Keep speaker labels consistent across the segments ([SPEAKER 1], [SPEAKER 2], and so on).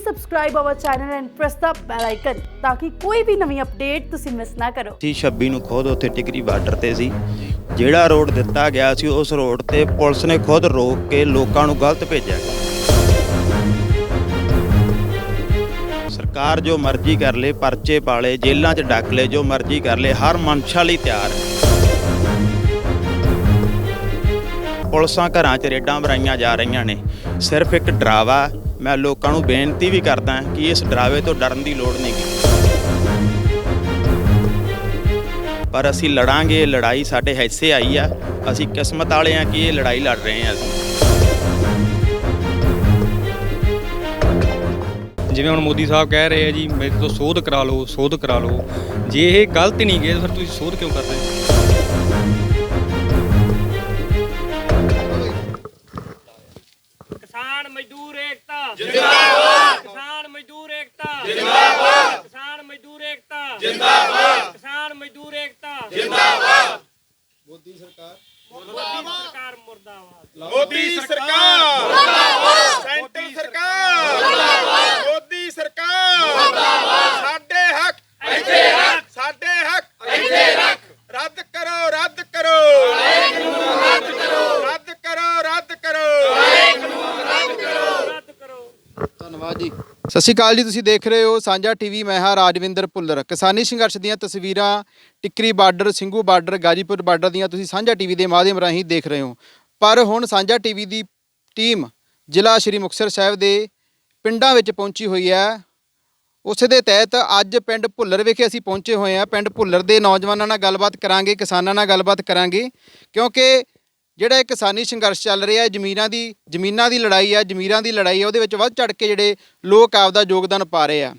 [SPEAKER 1] subscribe our channel and press the bell icon ताकि कोई भी नवी अपडेट ਤੁਸੀਂ ਮਿਸ ਨਾ ਕਰੋ।
[SPEAKER 2] 26 ਨੂੰ ਖੁਦ ਉੱਥੇ ਟਿਕਰੀ ਬਾਰਡਰ ਤੇ ਸੀ, ਜਿਹੜਾ ਰੋਡ ਦਿੱਤਾ ਗਿਆ ਸੀ ਉਸ ਰੋਡ ਤੇ ਪੁਲਿਸ ਨੇ ਖੁਦ ਰੋਕ ਕੇ ਲੋਕਾਂ ਨੂੰ ਗਲਤ ਭੇਜਿਆ। ਸਰਕਾਰ ਜੋ ਮਰਜ਼ੀ ਕਰ ਲੇ, ਪਰਚੇ ਪਾਲੇ, ਜੇਲ੍ਹਾਂ 'ਚ ਡੱਕ ਲੇ, ਜੋ ਮਰਜ਼ੀ ਕਰ ਲੇ, ਹਰ ਮਨਸ਼ਾ ਲਈ ਤਿਆਰ ਹੈ। ਪੁਲਿਸਾਂ ਘਰਾਂ 'ਚ ਰੇਡਾਂ ਭਰਾਈਆਂ ਜਾ ਰਹੀਆਂ ਨੇ, ਸਿਰਫ ਇੱਕ ਡਰਾਵਾ। ਮੈਂ ਲੋਕਾਂ ਨੂੰ ਬੇਨਤੀ ਵੀ ਕਰਦਾ ਕਿ ਇਸ ਡਰਾਵੇ ਤੋਂ ਡਰਨ ਦੀ ਲੋੜ ਨਹੀਂ ਗੀ, ਪਰ ਅਸੀਂ ਲੜਾਂਗੇ। ਲੜਾਈ ਸਾਡੇ ਹਿੱਸੇ ਆਈ ਆ, ਅਸੀਂ ਕਿਸਮਤ ਵਾਲੇ ਆ ਕਿ ਇਹ ਲੜਾਈ ਲੜ ਰਹੇ ਹਾਂ। ਅਸੀਂ
[SPEAKER 3] ਜਿਵੇਂ ਹੁਣ ਮੋਦੀ ਸਾਹਿਬ ਕਹਿ ਰਹੇ ਆ ਜੀ ਮੇਰੇ ਤੋਂ ਸੋਧ ਕਰਾ ਲਓ, ਸੋਧ ਕਰਾ ਲਓ। ਜੇ ਇਹ ਗਲਤ ਨਹੀਂ ਗਏ ਫਿਰ ਤੁਸੀਂ ਸੋਧ ਕਿਉਂ ਕਰਦੇ?
[SPEAKER 4] किसान मजदूर एकता जिंदाबाद, किसान मजदूर एकता जिंदाबाद, किसान मजदूर एकता जिंदाबाद, किसान मजदूर एकता जिंदाबाद। मोदी सरकार मुर्दाबाद,
[SPEAKER 5] मोदी सरकार मुर्दाबाद, सेंट्रल सरकार मुर्दाबाद, मोदी सरकार मुर्दाबाद। साडे हक इत्थे रख, साडे हक इत्थे रख। रद्द करो, रद्द करो, रद्द करो, रद्द करो, रद्द करो,
[SPEAKER 4] रद्द करो।
[SPEAKER 6] ਧੰਨਵਾਦ ਜੀ। ਸਤਿ ਸ਼੍ਰੀ ਅਕਾਲ ਜੀ, ਤੁਸੀਂ ਦੇਖ ਰਹੇ ਹੋ ਸਾਂਝਾ ਟੀਵੀ। ਮੈਂ ਹਾਂ ਰਾਜਵਿੰਦਰ ਭੁੱਲਰ। ਕਿਸਾਨੀ ਸੰਘਰਸ਼ ਦੀਆਂ ਤਸਵੀਰਾਂ Tikri border, Singhu border, Ghazipur border ਦੀਆਂ ਤੁਸੀਂ ਸਾਂਝਾ ਟੀਵੀ ਦੇ ਮਾਧਿਅਮ ਰਾਹੀਂ ਦੇਖ ਰਹੇ ਹੋ। ਪਰ ਹੁਣ ਸਾਂਝਾ ਟੀਵੀ ਦੀ ਟੀਮ ਜ਼ਿਲ੍ਹਾ ਸ਼੍ਰੀ ਮੁਕਤਸਰ ਸਾਹਿਬ ਦੇ ਪਿੰਡਾਂ ਵਿੱਚ ਪਹੁੰਚੀ ਹੋਈ ਹੈ। ਉਸੇ ਦੇ ਤਹਿਤ ਅੱਜ ਪਿੰਡ ਭੁੱਲਰ ਵਿਖੇ ਅਸੀਂ ਪਹੁੰਚੇ ਹੋਏ ਹਾਂ। ਪਿੰਡ ਭੁੱਲਰ ਦੇ ਨੌਜਵਾਨਾਂ ਨਾਲ ਗੱਲਬਾਤ ਕਰਾਂਗੇ, ਕਿਸਾਨਾਂ ਨਾਲ ਗੱਲਬਾਤ ਕਰਾਂਗੇ, ਕਿਉਂਕਿ ਜਿਹੜਾ ਇਹ ਕਿਸਾਨੀ ਸੰਘਰਸ਼ ਚੱਲ ਰਿਹਾ ਹੈ, ਜ਼ਮੀਨਾਂ ਦੀ ਲੜਾਈ ਹੈ, ਜ਼ਮੀਰਾਂ ਦੀ ਲੜਾਈ ਹੈ, ਉਹਦੇ ਵਿੱਚ ਵੱਧ ਚੜ੍ਹ ਕੇ ਜਿਹੜੇ ਲੋਕ ਆਪਦਾ ਯੋਗਦਾਨ ਪਾ ਰਹੇ ਆ।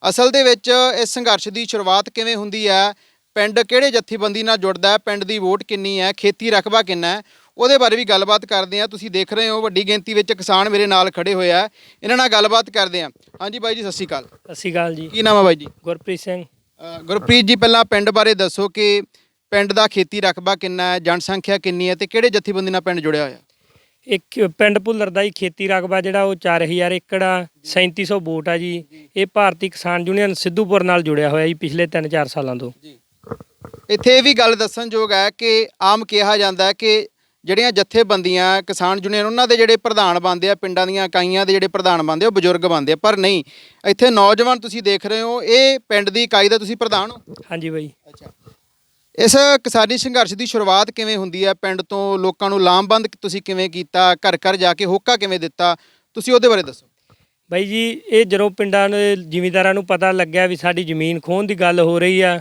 [SPEAKER 6] ਅਸਲ ਦੇ ਵਿੱਚ ਇਸ ਸੰਘਰਸ਼ ਦੀ ਸ਼ੁਰੂਆਤ ਕਿਵੇਂ ਹੁੰਦੀ ਹੈ, ਪਿੰਡ ਕਿਹੜੇ ਜਥੇਬੰਦੀ ਨਾਲ ਜੁੜਦਾ ਹੈ, ਪਿੰਡ ਦੀ ਵੋਟ ਕਿੰਨੀ ਹੈ, ਖੇਤੀ ਰਕਬਾ ਕਿੰਨਾ ਹੈ, ਉਹਦੇ ਬਾਰੇ ਵੀ ਗੱਲਬਾਤ ਕਰਦੇ ਹਾਂ। ਤੁਸੀਂ ਦੇਖ ਰਹੇ ਹੋ ਵੱਡੀ ਗਿਣਤੀ ਵਿੱਚ ਕਿਸਾਨ ਮੇਰੇ ਨਾਲ ਖੜੇ ਹੋਏ ਆ, ਇਹਨਾਂ ਨਾਲ ਗੱਲਬਾਤ ਕਰਦੇ ਹਾਂ। ਹਾਂਜੀ ਬਾਈ ਜੀ, ਸਤਿ ਸ਼੍ਰੀ ਅਕਾਲ।
[SPEAKER 4] ਸਤਿ ਸ਼੍ਰੀ ਅਕਾਲ ਜੀ।
[SPEAKER 6] ਕੀ ਨਾਮ ਹੈ ਬਾਈ ਜੀ?
[SPEAKER 4] ਗੁਰਪ੍ਰੀਤ ਸਿੰਘ।
[SPEAKER 6] ਗੁਰਪ੍ਰੀਤ ਜੀ, ਪਹਿਲਾਂ ਪਿੰਡ ਬਾਰੇ ਦੱਸੋ ਕਿ ਪਿੰਡ ਦਾ ਖੇਤੀ ਰਕਬਾ ਕਿੰਨਾ ਹੈ, ਜਨਸੰਖਿਆ ਕਿੰਨੀ ਹੈ, ਤੇ ਕਿਹੜੇ ਜਥੇਬੰਦੀ ਨਾਲ ਪਿੰਡ ਜੁੜਿਆ ਹੋਇਆ?
[SPEAKER 4] ਇੱਕ ਪਿੰਡ ਭੁੱਲਰ ਦਾ ਹੀ ਖੇਤੀ ਰਕਬਾ ਜਿਹੜਾ ਉਹ 4000 ਏਕੜ ਆ, 3700 ਵੋਟ ਆ ਜੀ। ਇਹ ਭਾਰਤੀ ਕਿਸਾਨ ਯੂਨੀਅਨ ਸਿੱਧੂਪੁਰ ਨਾਲ ਜੁੜਿਆ ਹੋਇਆ ਜੀ ਪਿਛਲੇ 3-4 ਸਾਲਾਂ ਤੋਂ।
[SPEAKER 6] ਇੱਥੇ ਇਹ ਵੀ ਗੱਲ ਦੱਸਣਯੋਗ ਹੈ ਕਿ ਆਮ ਕਿਹਾ ਜਾਂਦਾ ਹੈ ਕਿ ਜਿਹੜੀਆਂ ਜਥੇਬੰਦੀਆਂ ਕਿਸਾਨ ਯੂਨੀਅਨ ਉਹਨਾਂ ਦੇ ਜਿਹੜੇ ਪ੍ਰਧਾਨ ਬਣਦੇ ਆ, ਪਿੰਡਾਂ ਦੀਆਂ ਇਕਾਈਆਂ ਦੇ ਜਿਹੜੇ ਪ੍ਰਧਾਨ ਬਣਦੇ ਉਹ ਬਜ਼ੁਰਗ ਬਣਦੇ ਆ, ਪਰ ਨਹੀਂ, ਇੱਥੇ ਨੌਜਵਾਨ ਤੁਸੀਂ ਦੇਖ ਰਹੇ ਹੋ, ਇਹ ਪਿੰਡ ਦੀ ਇਕਾਈ ਦਾ ਤੁਸੀਂ ਪ੍ਰਧਾਨ ਹੋ।
[SPEAKER 4] ਹਾਂਜੀ ਬਾਈ।
[SPEAKER 6] ਅੱਛਾ, ਇਸ ਕਿਸਾਨੀ ਸੰਘਰਸ਼ ਦੀ ਸ਼ੁਰੂਆਤ ਕਿਵੇਂ ਹੁੰਦੀ ਹੈ? ਪਿੰਡ ਤੋਂ ਲੋਕਾਂ ਨੂੰ ਲਾਮਬੰਦ ਤੁਸੀਂ ਕਿਵੇਂ ਕੀਤਾ, ਘਰ ਘਰ ਜਾ ਕੇ ਹੋਕਾ ਕਿਵੇਂ ਦਿੱਤਾ, ਤੁਸੀਂ ਉਹਦੇ ਬਾਰੇ ਦੱਸੋ।
[SPEAKER 4] ਬਾਈ ਜੀ, ਇਹ ਜਦੋਂ ਪਿੰਡਾਂ ਦੇ ਜ਼ਿਮੀਂਦਾਰਾਂ ਨੂੰ ਪਤਾ ਲੱਗਿਆ ਵੀ ਸਾਡੀ ਜ਼ਮੀਨ ਖੋਹਣ ਦੀ ਗੱਲ ਹੋ ਰਹੀ ਆ,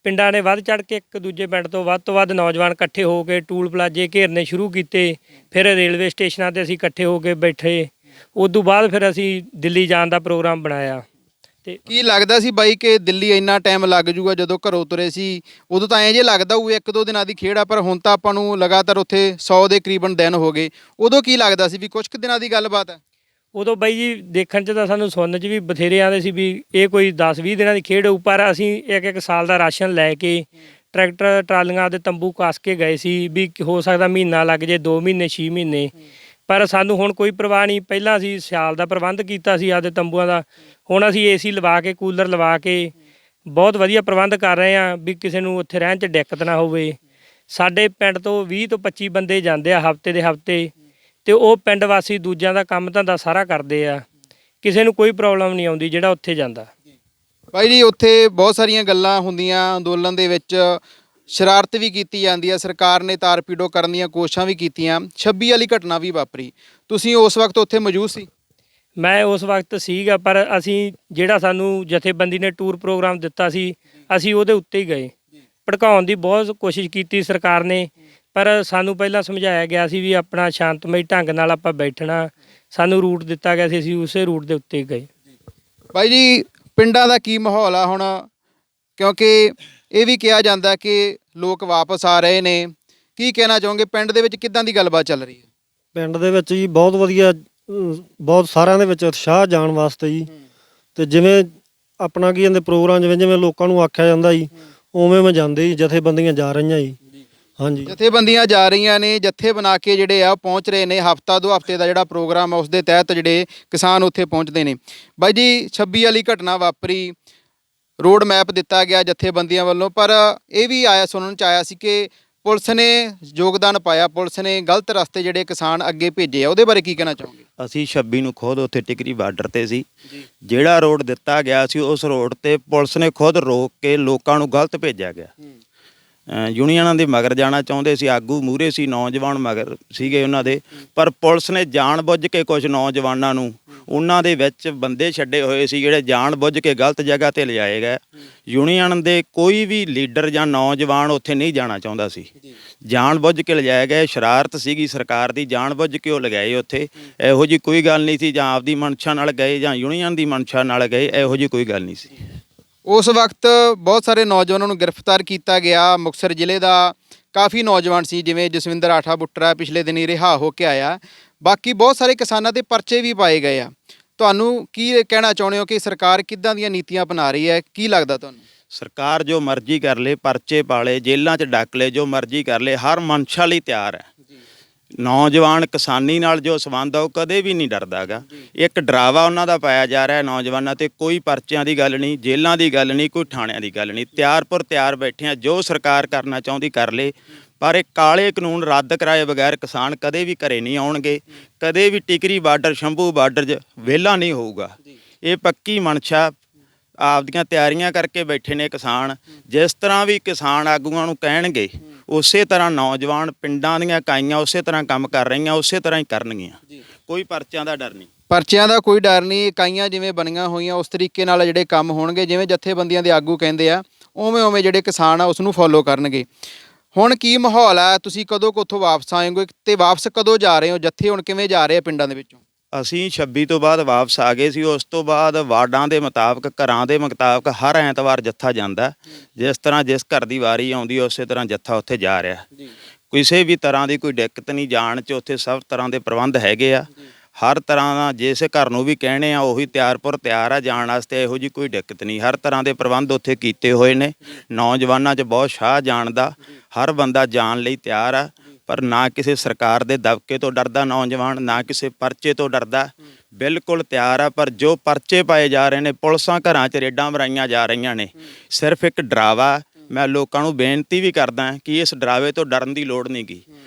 [SPEAKER 4] ਪਿੰਡਾਂ ਨੇ ਵੱਧ ਚੜ੍ਹ ਕੇ ਇੱਕ ਦੂਜੇ ਪਿੰਡ ਤੋਂ ਵੱਧ ਨੌਜਵਾਨ ਇਕੱਠੇ ਹੋ ਕੇ ਟੂਲ ਪਲਾਜੇ ਘੇਰਨੇ ਸ਼ੁਰੂ ਕੀਤੇ। ਫਿਰ ਰੇਲਵੇ ਸਟੇਸ਼ਨਾਂ 'ਤੇ ਅਸੀਂ ਇਕੱਠੇ ਹੋ ਕੇ ਬੈਠੇ। ਉਸ ਤੋਂ ਬਾਅਦ ਫਿਰ ਅਸੀਂ ਦਿੱਲੀ ਜਾਣ ਦਾ ਪ੍ਰੋਗਰਾਮ ਬਣਾਇਆ। ਤੇ
[SPEAKER 6] ਕੀ ਲੱਗਦਾ ਸੀ ਬਾਈ ਕਿ ਦਿੱਲੀ ਇੰਨਾ ਟਾਈਮ ਲੱਗ ਜੂਗਾ? ਜਦੋਂ ਘਰੋਂ ਤੁਰੇ ਸੀ ਉਦੋਂ ਤਾਂ ਐਂ ਜੇ ਲੱਗਦਾ ਉਹ 1-2 ਦਿਨਾਂ ਦੀ ਖੇਡ ਆ, ਪਰ ਹੁਣ ਤਾਂ ਆਪਾਂ ਨੂੰ ਲਗਾਤਾਰ ਉੱਥੇ 100 ਦੇ ਕਰੀਬਨ ਦਿਨ ਹੋ ਗਏ। ਉਦੋਂ ਕੀ ਲੱਗਦਾ ਸੀ ਵੀ ਕੁਝ ਕੁ ਦਿਨਾਂ ਦੀ ਗੱਲਬਾਤ ਹੈ?
[SPEAKER 4] ਉਦੋਂ ਬਾਈ ਜੀ ਦੇਖਣ 'ਚ ਤਾਂ ਸਾਨੂੰ ਸੁਣਨ 'ਚ ਵੀ ਬਥੇਰੇ ਆਉਂਦੇ ਸੀ ਵੀ ਇਹ ਕੋਈ 10-20 ਦਿਨਾਂ ਦੀ ਖੇਡ ਹੋਊ, ਪਰ ਅਸੀਂ ਇੱਕ ਸਾਲ ਦਾ ਰਾਸ਼ਨ ਲੈ ਕੇ ਟਰੈਕਟਰ ਟਰਾਲੀਆਂ ਦੇ ਤੰਬੂ ਕੱਸ ਕੇ ਗਏ ਸੀ ਵੀ ਹੋ ਸਕਦਾ ਮਹੀਨਾ ਲੱਗ ਜੇ, 2 ਮਹੀਨੇ, 6 ਮਹੀਨੇ। ਪਰ ਸਾਨੂੰ ਹੁਣ ਕੋਈ ਪਰਵਾਹ ਨਹੀਂ। ਪਹਿਲਾਂ ਅਸੀਂ ਸਿਆਲ ਦਾ ਪ੍ਰਬੰਧ ਕੀਤਾ ਸੀ ਆਪਦੇ ਤੰਬੂਆਂ ਦਾ, ਹੁਣ ਅਸੀਂ ਏਸੀ ਲਵਾ ਕੇ, ਕੂਲਰ ਲਵਾ ਕੇ ਬਹੁਤ ਵਧੀਆ ਪ੍ਰਬੰਧ ਕਰ ਰਹੇ ਹਾਂ ਵੀ ਕਿਸੇ ਨੂੰ ਉੱਥੇ ਰਹਿਣ 'ਚ ਦਿੱਕਤ ਨਾ ਹੋਵੇ। ਸਾਡੇ ਪਿੰਡ ਤੋਂ 20 ਤੋਂ 25 ਬੰਦੇ ਜਾਂਦੇ ਆ ਹਫਤੇ ਦੇ ਹਫਤੇ, ਤੇ ਉਹ ਪਿੰਡ ਵਾਸੀ ਦੂਜਿਆਂ ਦਾ ਕੰਮ ਧੰਦਾ ਸਾਰਾ ਕਰਦੇ ਆ। ਕਿਸੇ ਨੂੰ ਕੋਈ ਪ੍ਰੋਬਲਮ ਨਹੀਂ ਆਉਂਦੀ ਜਿਹੜਾ ਉੱਥੇ ਜਾਂਦਾ।
[SPEAKER 6] ਭਾਈ ਜੀ, ਉੱਥੇ ਬਹੁਤ ਸਾਰੀਆਂ ਗੱਲਾਂ ਹੁੰਦੀਆਂ, ਅੰਦੋਲਨ ਦੇ ਵਿੱਚ ਸ਼ਰਾਰਤ ਵੀ ਕੀਤੀ ਜਾਂਦੀ ਹੈ, ਸਰਕਾਰ ਨੇ ਤਾਰਪੀੜੋ ਕਰਨ ਦੀਆਂ ਕੋਸ਼ਿਸ਼ਾਂ ਵੀ ਕੀਤੀਆਂ, 26 ਵਾਲੀ ਘਟਨਾ ਵੀ ਵਾਪਰੀ। ਤੁਸੀਂ ਉਸ ਵਕਤ ਉੱਥੇ ਮੌਜੂਦ ਸੀ?
[SPEAKER 4] ਮੈਂ ਉਸ ਵਕਤ ਸੀਗਾ, ਪਰ ਅਸੀਂ ਜਿਹੜਾ ਸਾਨੂੰ ਜਥੇਬੰਦੀ ਨੇ ਟੂਰ ਪ੍ਰੋਗਰਾਮ ਦਿੱਤਾ ਸੀ ਅਸੀਂ ਉਹਦੇ ਉੱਤੇ ਹੀ ਗਏ। ਭੜਕਾਉਣ ਦੀ ਬਹੁਤ ਕੋਸ਼ਿਸ਼ ਕੀਤੀ ਸਰਕਾਰ ਨੇ, ਪਰ ਸਾਨੂੰ ਪਹਿਲਾਂ ਸਮਝਾਇਆ ਗਿਆ ਸੀ ਵੀ ਆਪਣਾ ਸ਼ਾਂਤਮਈ ਢੰਗ ਨਾਲ ਆਪਾਂ ਬੈਠਣਾ। ਸਾਨੂੰ ਰੂਟ ਦਿੱਤਾ ਗਿਆ ਸੀ, ਅਸੀਂ ਉਸੇ ਰੂਟ ਦੇ ਉੱਤੇ ਗਏ।
[SPEAKER 6] ਭਾਈ ਜੀ, ਪਿੰਡਾਂ ਦਾ ਕੀ ਮਾਹੌਲ ਆ ਹੁਣ? ਕਿਉਂਕਿ ਇਹ ਵੀ ਕਿਹਾ ਜਾਂਦਾ ਕਿ ਲੋਕ ਵਾਪਸ ਆ ਰਹੇ ਨੇ, ਕੀ ਕਹਿਣਾ ਚਾਹੋਗੇ? ਪਿੰਡ ਦੇ ਵਿੱਚ ਕਿੱਦਾਂ ਦੀ ਗੱਲਬਾਤ ਚੱਲ ਰਹੀ ਹੈ?
[SPEAKER 7] ਪਿੰਡ ਦੇ ਵਿੱਚ ਜੀ ਬਹੁਤ ਵਧੀਆ, ਬਹੁਤ ਸਾਰਿਆਂ ਦੇ ਵਿੱਚ ਉਤਸ਼ਾਹ ਜਾਣ ਵਾਸਤੇ ਜੀ। ਤੇ ਜਿਵੇਂ ਆਪਣਾ ਕੀ ਕਹਿੰਦੇ ਪ੍ਰੋਗਰਾਮ ਜਿਵੇਂ ਜਿਵੇਂ ਲੋਕਾਂ ਨੂੰ ਆਖਿਆ ਜਾਂਦਾ ਜੀ ਉਵੇਂ ਮੈਂ ਜਾਂਦੇ ਜੀ, ਜਥੇਬੰਦੀਆਂ ਜਾ ਰਹੀਆਂ ਜੀ। ਹਾਂਜੀ
[SPEAKER 6] ਜਥੇਬੰਦੀਆਂ ਜਾ ਰਹੀਆਂ ਨੇ, ਜੱਥੇ ਬਣਾ ਕੇ ਜਿਹੜੇ ਆ ਉਹ ਪਹੁੰਚ ਰਹੇ ਨੇ। ਹਫਤਾ 2 ਹਫਤੇ ਦਾ ਜਿਹੜਾ ਪ੍ਰੋਗਰਾਮ ਆ ਉਸ ਦੇ ਤਹਿਤ ਜਿਹੜੇ ਕਿਸਾਨ ਉੱਥੇ ਪਹੁੰਚਦੇ ਨੇ। ਬਾਈ ਜੀ 26 ਵਾਲੀ ਘਟਨਾ ਵਾਪਰੀ, ਰੋਡ ਮੈਪ ਦਿੱਤਾ ਗਿਆ ਜਥੇਬੰਦੀਆਂ ਵੱਲੋਂ, ਪਰ ਇਹ ਵੀ ਆਇਆ ਸੁਣਨ ਚ ਆਇਆ ਸੀ ਕਿ ਪੁਲਿਸ ਨੇ ਯੋਗਦਾਨ ਪਾਇਆ, ਪੁਲਿਸ ਨੇ ਗਲਤ ਰਸਤੇ ਜਿਹੜੇ ਕਿਸਾਨ ਅੱਗੇ ਭੇਜੇ ਆ। ਉਹਦੇ ਬਾਰੇ ਕੀ ਕਹਿਣਾ ਚਾਹੋਗੇ?
[SPEAKER 2] ਅਸੀਂ 26 ਨੂੰ ਖੁਦ ਉੱਥੇ ਟਿਕਰੀ ਬਾਰਡਰ ਤੇ ਸੀ। ਜਿਹੜਾ ਰੋਡ ਦਿੱਤਾ ਗਿਆ ਸੀ ਉਸ ਰੋਡ ਤੇ ਪੁਲਿਸ ਨੇ ਖੁਦ ਰੋਕ ਕੇ ਲੋਕਾਂ ਨੂੰ ਗਲਤ ਭੇਜਿਆ ਗਿਆ। ਯੂਨੀਅਨਾਂ ਦੇ ਮਗਰ ਜਾਣਾ ਚਾਹੁੰਦੇ ਸੀ, ਆਗੂ ਮੂਹਰੇ ਸੀ, ਨੌਜਵਾਨ ਮਗਰ ਸੀਗੇ ਉਹਨਾਂ ਦੇ, ਪਰ ਪੁਲਿਸ ਨੇ ਜਾਣ-ਬੁੱਝ ਕੇ ਕੁਝ ਨੌਜਵਾਨਾਂ ਨੂੰ ਉਹਨਾਂ ਦੇ ਵਿੱਚ ਬੰਦੇ ਛੱਡੇ ਹੋਏ ਸੀ ਜਿਹੜੇ ਜਾਣ-ਬੁੱਝ ਕੇ ਗਲਤ ਜਗ੍ਹਾ ਤੇ ਲਿਜਾਏ ਗਏ। ਯੂਨੀਅਨ ਦੇ ਕੋਈ ਵੀ ਲੀਡਰ ਜਾਂ ਨੌਜਵਾਨ ਉੱਥੇ ਨਹੀਂ ਜਾਣਾ ਚਾਹੁੰਦਾ ਸੀ, ਜਾਣ-ਬੁੱਝ ਕੇ ਲਿਜਾਏ ਗਏ। ਸ਼ਰਾਰਤ ਸੀਗੀ ਸਰਕਾਰ ਦੀ, ਜਾਣ-ਬੁੱਝ ਕੇ ਉਹ ਲਗਾਏ ਉੱਥੇ। ਇਹੋ ਜੀ ਕੋਈ ਗੱਲ ਨਹੀਂ ਸੀ, ਜਾਂ ਆਪਦੀ ਮਨਸ਼ਾ ਨਾਲ ਗਏ ਜਾਂ ਯੂਨੀਅਨ ਦੀ ਮਨਸ਼ਾ ਨਾਲ ਗਏ, ਇਹੋ ਜੀ ਕੋਈ ਗੱਲ ਨਹੀਂ ਸੀ।
[SPEAKER 6] ਉਸ ਵਕਤ ਬਹੁਤ ਸਾਰੇ ਨੌਜਵਾਨਾਂ ਨੂੰ ਗ੍ਰਿਫਤਾਰ ਕੀਤਾ ਗਿਆ। ਮੁਕਤਸਰ ਜ਼ਿਲ੍ਹੇ ਦਾ ਕਾਫੀ ਨੌਜਵਾਨ ਸੀ, ਜਿਵੇਂ ਜਸਵਿੰਦਰ ਆਠਾ ਬੁੱਟਰਾ ਪਿਛਲੇ ਦਿਨੀ ਰਿਹਾ ਹੋ ਕੇ ਆਇਆ। ਬਾਕੀ ਬਹੁਤ ਸਾਰੇ ਕਿਸਾਨਾਂ ਦੇ ਪਰਚੇ ਵੀ ਪਾਏ ਗਏ ਆ। ਤੁਹਾਨੂੰ ਕੀ ਕਹਿਣਾ ਚਾਹੁੰਦੇ ਹੋ ਕਿ ਸਰਕਾਰ ਕਿੱਦਾਂ ਦੀਆਂ ਨੀਤੀਆਂ ਅਪਣਾ ਰਹੀ ਹੈ? ਕੀ ਲੱਗਦਾ ਤੁਹਾਨੂੰ?
[SPEAKER 2] ਸਰਕਾਰ ਜੋ ਮਰਜ਼ੀ ਕਰ ਲੇ, ਪਰਚੇ ਪਾਲੇ, ਜੇਲ੍ਹਾਂ 'ਚ ਡੱਕ ਲੇ, ਜੋ ਮਰਜ਼ੀ ਕਰ ਲੇ, ਹਰ ਮਨਸ਼ਾ ਲਈ ਤਿਆਰ ਹੈ। ਨੌਜਵਾਨ ਕਿਸਾਨੀ ਨਾਲ ਜੋ ਸੰਬੰਧ ਆ ਉਹ ਕਦੇ ਵੀ ਨਹੀਂ ਡਰਦਾ ਗਾ। ਇੱਕ ਡਰਾਵਾ ਉਹਨਾਂ ਦਾ ਪਾਇਆ ਜਾ ਰਿਹਾ ਨੌਜਵਾਨਾਂ ਤੇ। ਕੋਈ ਪਰਚਿਆਂ ਦੀ ਗੱਲ ਨਹੀਂ, ਜੇਲ੍ਹਾਂ ਦੀ ਗੱਲ ਨਹੀਂ, ਕੋਈ ਥਾਣਿਆਂ ਦੀ ਗੱਲ ਨਹੀਂ। ਤਿਆਰ ਬੈਠੇ ਆ, ਜੋ ਸਰਕਾਰ ਕਰਨਾ ਚਾਹੁੰਦੀ ਕਰ ਲੇ, ਪਰ ਇਹ ਕਾਲੇ ਕਾਨੂੰਨ ਰੱਦ ਕਰਾਏ ਬਗੈਰ ਕਿਸਾਨ ਕਦੇ ਵੀ ਘਰੇ ਨਹੀਂ ਆਉਣਗੇ। ਕਦੇ ਵੀ ਟਿਕਰੀ ਬਾਰਡਰ, ਸ਼ੰਭੂ ਬਾਰਡਰ 'ਚ ਵਿਹਲਾ ਨਹੀਂ ਹੋਊਗਾ। ਇਹ ਪੱਕੀ ਮਨਸ਼ਾ, ਆਪਦੀਆਂ ਤਿਆਰੀਆਂ ਕਰਕੇ ਬੈਠੇ ਨੇ ਕਿਸਾਨ। ਜਿਸ ਤਰ੍ਹਾਂ ਵੀ ਕਿਸਾਨ ਆਗੂਆਂ ਨੂੰ ਕਹਿਣਗੇ ਉਸੇ ਤਰ੍ਹਾਂ ਨੌਜਵਾਨ ਪਿੰਡਾਂ ਦੀਆਂ ਇਕਾਈਆਂ ਉਸੇ ਤਰ੍ਹਾਂ ਕੰਮ ਕਰ ਰਹੀਆਂ, ਉਸੇ ਤਰ੍ਹਾਂ ਹੀ ਕਰਨਗੀਆਂ। ਕੋਈ ਪਰਚਿਆਂ ਦਾ ਡਰ ਨਹੀਂ,
[SPEAKER 6] ਪਰਚਿਆਂ ਦਾ ਕੋਈ ਡਰ ਨਹੀਂ। ਇਕਾਈਆਂ ਜਿਵੇਂ ਬਣੀਆਂ ਹੋਈਆਂ ਉਸ ਤਰੀਕੇ ਨਾਲ ਜਿਹੜੇ ਕੰਮ ਹੋਣਗੇ, ਜਿਵੇਂ ਜਥੇਬੰਦੀਆਂ ਦੇ ਆਗੂ ਕਹਿੰਦੇ ਆ ਉਵੇਂ ਜਿਹੜੇ ਕਿਸਾਨ ਆ ਉਸ ਨੂੰ ਫੋਲੋ ਕਰਨਗੇ। ਹੁਣ ਕੀ ਮਾਹੌਲ ਹੈ? ਤੁਸੀਂ ਕਦੋਂ ਕੁ ਉੱਥੋਂ ਵਾਪਸ ਆਏਂਗੇ ਤੇ ਵਾਪਸ ਕਦੋਂ ਜਾ ਰਹੇ ਹੋ? ਜੱਥੇ ਹੁਣ ਕਿਵੇਂ ਜਾ ਰਹੇ ਆ ਪਿੰਡਾਂ ਦੇ ਵਿੱਚੋਂ?
[SPEAKER 2] ਅਸੀਂ 26 ਤੋਂ ਬਾਅਦ ਵਾਪਸ ਆ ਗਏ ਸੀ। ਉਸ ਤੋਂ ਬਾਅਦ ਵਾਰਡਾਂ ਦੇ ਮੁਤਾਬਕ, ਘਰਾਂ ਦੇ ਮੁਤਾਬਕ ਹਰ ਐਤਵਾਰ ਜੱਥਾ ਜਾਂਦਾ। ਜਿਸ ਤਰ੍ਹਾਂ ਜਿਸ ਘਰ ਦੀ ਵਾਰੀ ਆਉਂਦੀ ਉਸੇ ਤਰ੍ਹਾਂ ਜੱਥਾ ਉੱਥੇ ਜਾ ਰਿਹਾ। ਕਿਸੇ ਵੀ ਤਰ੍ਹਾਂ ਦੀ ਕੋਈ ਦਿੱਕਤ ਨਹੀਂ ਜਾਣ 'ਚ। ਉੱਥੇ ਸਭ ਤਰ੍ਹਾਂ ਦੇ ਪ੍ਰਬੰਧ ਹੈਗੇ ਆ। ਹਰ ਤਰ੍ਹਾਂ ਦਾ ਜਿਸ ਘਰ ਨੂੰ ਵੀ ਕਹਿਣੇ ਆ ਉਹੀ ਤਿਆਰ ਆ ਜਾਣ ਵਾਸਤੇ। ਇਹੋ ਜਿਹੀ ਕੋਈ ਦਿੱਕਤ ਨਹੀਂ। ਹਰ ਤਰ੍ਹਾਂ ਦੇ ਪ੍ਰਬੰਧ ਉੱਥੇ ਕੀਤੇ ਹੋਏ ਨੇ। ਨੌਜਵਾਨਾਂ 'ਚ ਬਹੁਤ ਸ਼ਾਹ ਜਾਣ ਦਾ, ਹਰ ਬੰਦਾ ਜਾਣ ਲਈ ਤਿਆਰ ਆ। ਪਰ ਨਾ ਕਿਸੇ ਸਰਕਾਰ ਦੇ ਦਬਕੇ ਤੋਂ ਡਰਦਾ ਨੌਜਵਾਨ, ਨਾ ਕਿਸੇ ਪਰਚੇ ਤੋਂ ਡਰਦਾ, ਬਿਲਕੁਲ ਤਿਆਰ ਆ। ਪਰ ਜੋ ਪਰਚੇ ਪਾਏ ਜਾ ਰਹੇ ਨੇ, ਪੁਲਿਸਾਂ ਘਰਾਂ 'ਚ ਰੇਡਾਂ ਮਰਾਈਆਂ ਜਾ ਰਹੀਆਂ ਨੇ, ਸਿਰਫ ਇੱਕ ਡਰਾਵਾ। ਮੈਂ ਲੋਕਾਂ ਨੂੰ ਬੇਨਤੀ ਵੀ ਕਰਦਾ ਕਿ ਇਸ ਡਰਾਵੇ ਤੋਂ ਡਰਨ ਦੀ ਲੋੜ ਨਹੀਂ ਗੀ।